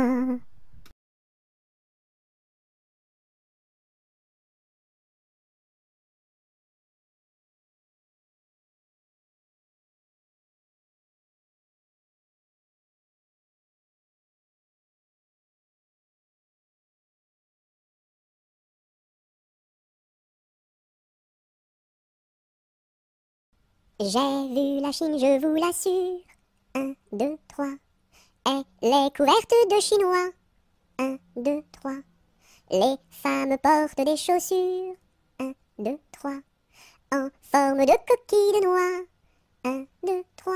J'ai vu la Chine, je vous l'assure. 1, 2, 3. Elle est couverte de chinois. 1, 2, 3. Les femmes portent des chaussures. 1, 2, 3. En forme de coquille de noix. 1, 2, 3.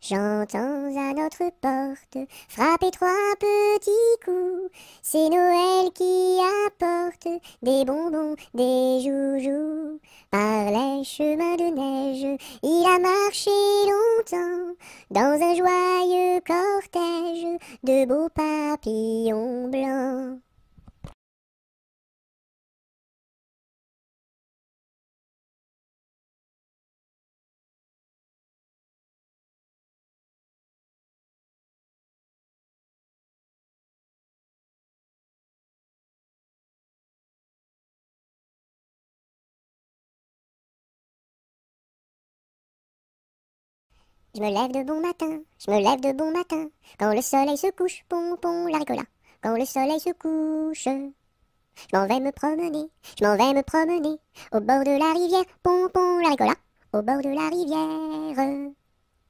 J'entends à notre porte frapper trois petits coups. C'est Noël qui apporte des bonbons, des joujoux. Par les chemins de neige, il a marché longtemps dans un joyeux cortège de beaux papillons blancs. Je me lève de bon matin, je me lève de bon matin, quand le soleil se couche, pompon la ricola, quand le soleil se couche. Je m'en vais me promener, je m'en vais me promener, au bord de la rivière, pompon la ricola, au bord de la rivière.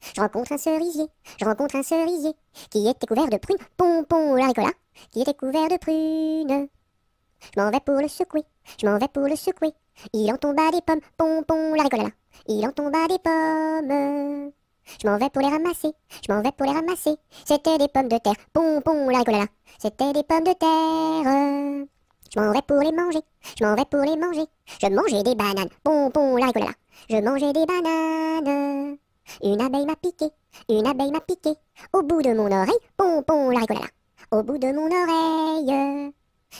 Je rencontre un cerisier, je rencontre un cerisier, qui était couvert de prunes, pompon la ricola, qui était couvert de prunes. Je m'en vais pour le secouer, je m'en vais pour le secouer, il en tomba des pommes, pompon la ricola, il en tomba des pommes. Je m'en vais pour les ramasser, je m'en vais pour les ramasser. C'était des pommes de terre, pompon la ricolala. C'était des pommes de terre. Je m'en vais pour les manger, je m'en vais pour les manger. Je mangeais des bananes, pompon la ricolala. Je mangeais des bananes. Une abeille m'a piqué, une abeille m'a piqué. Au bout de mon oreille, pompon la ricolala. Au bout de mon oreille.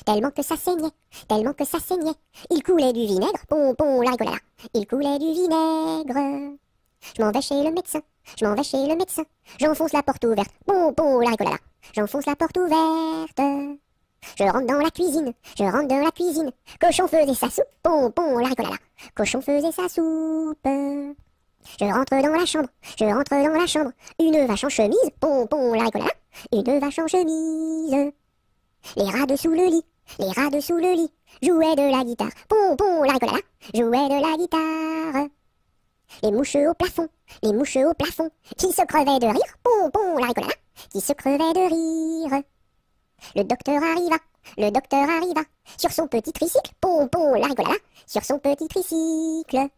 Tellement que ça saignait, tellement que ça saignait. Il coulait du vinaigre, pompon la ricolala. Il coulait du vinaigre. Je m'en vais chez le médecin, je m'en vais chez le médecin. J'enfonce la porte ouverte, pompon la ricolala. J'enfonce la porte ouverte. Je rentre dans la cuisine, je rentre dans la cuisine. Cochon faisait sa soupe, pompon la ricolala. Cochon faisait sa soupe. Je rentre dans la chambre, je rentre dans la chambre. Une vache en chemise, pompon la ricolala. Une vache en chemise. Les rats dessous le lit, les rats dessous le lit. Jouaient de la guitare, pompon la ricolala. Jouaient de la guitare. Les mouches au plafond, les mouches au plafond, qui se crevaient de rire, pompon la ricolala, qui se crevaient de rire. Le docteur arriva, sur son petit tricycle, pompon la ricolala, sur son petit tricycle.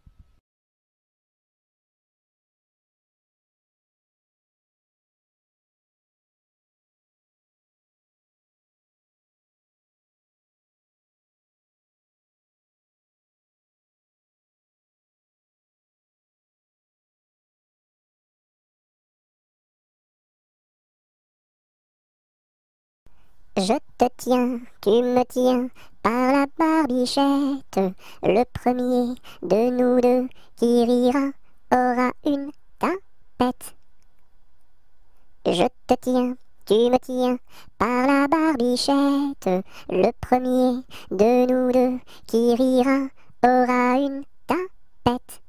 Je te tiens, tu me tiens, par la barbichette. Le premier de nous deux qui rira aura une tapette. Je te tiens, tu me tiens, par la barbichette. Le premier de nous deux qui rira aura une tapette.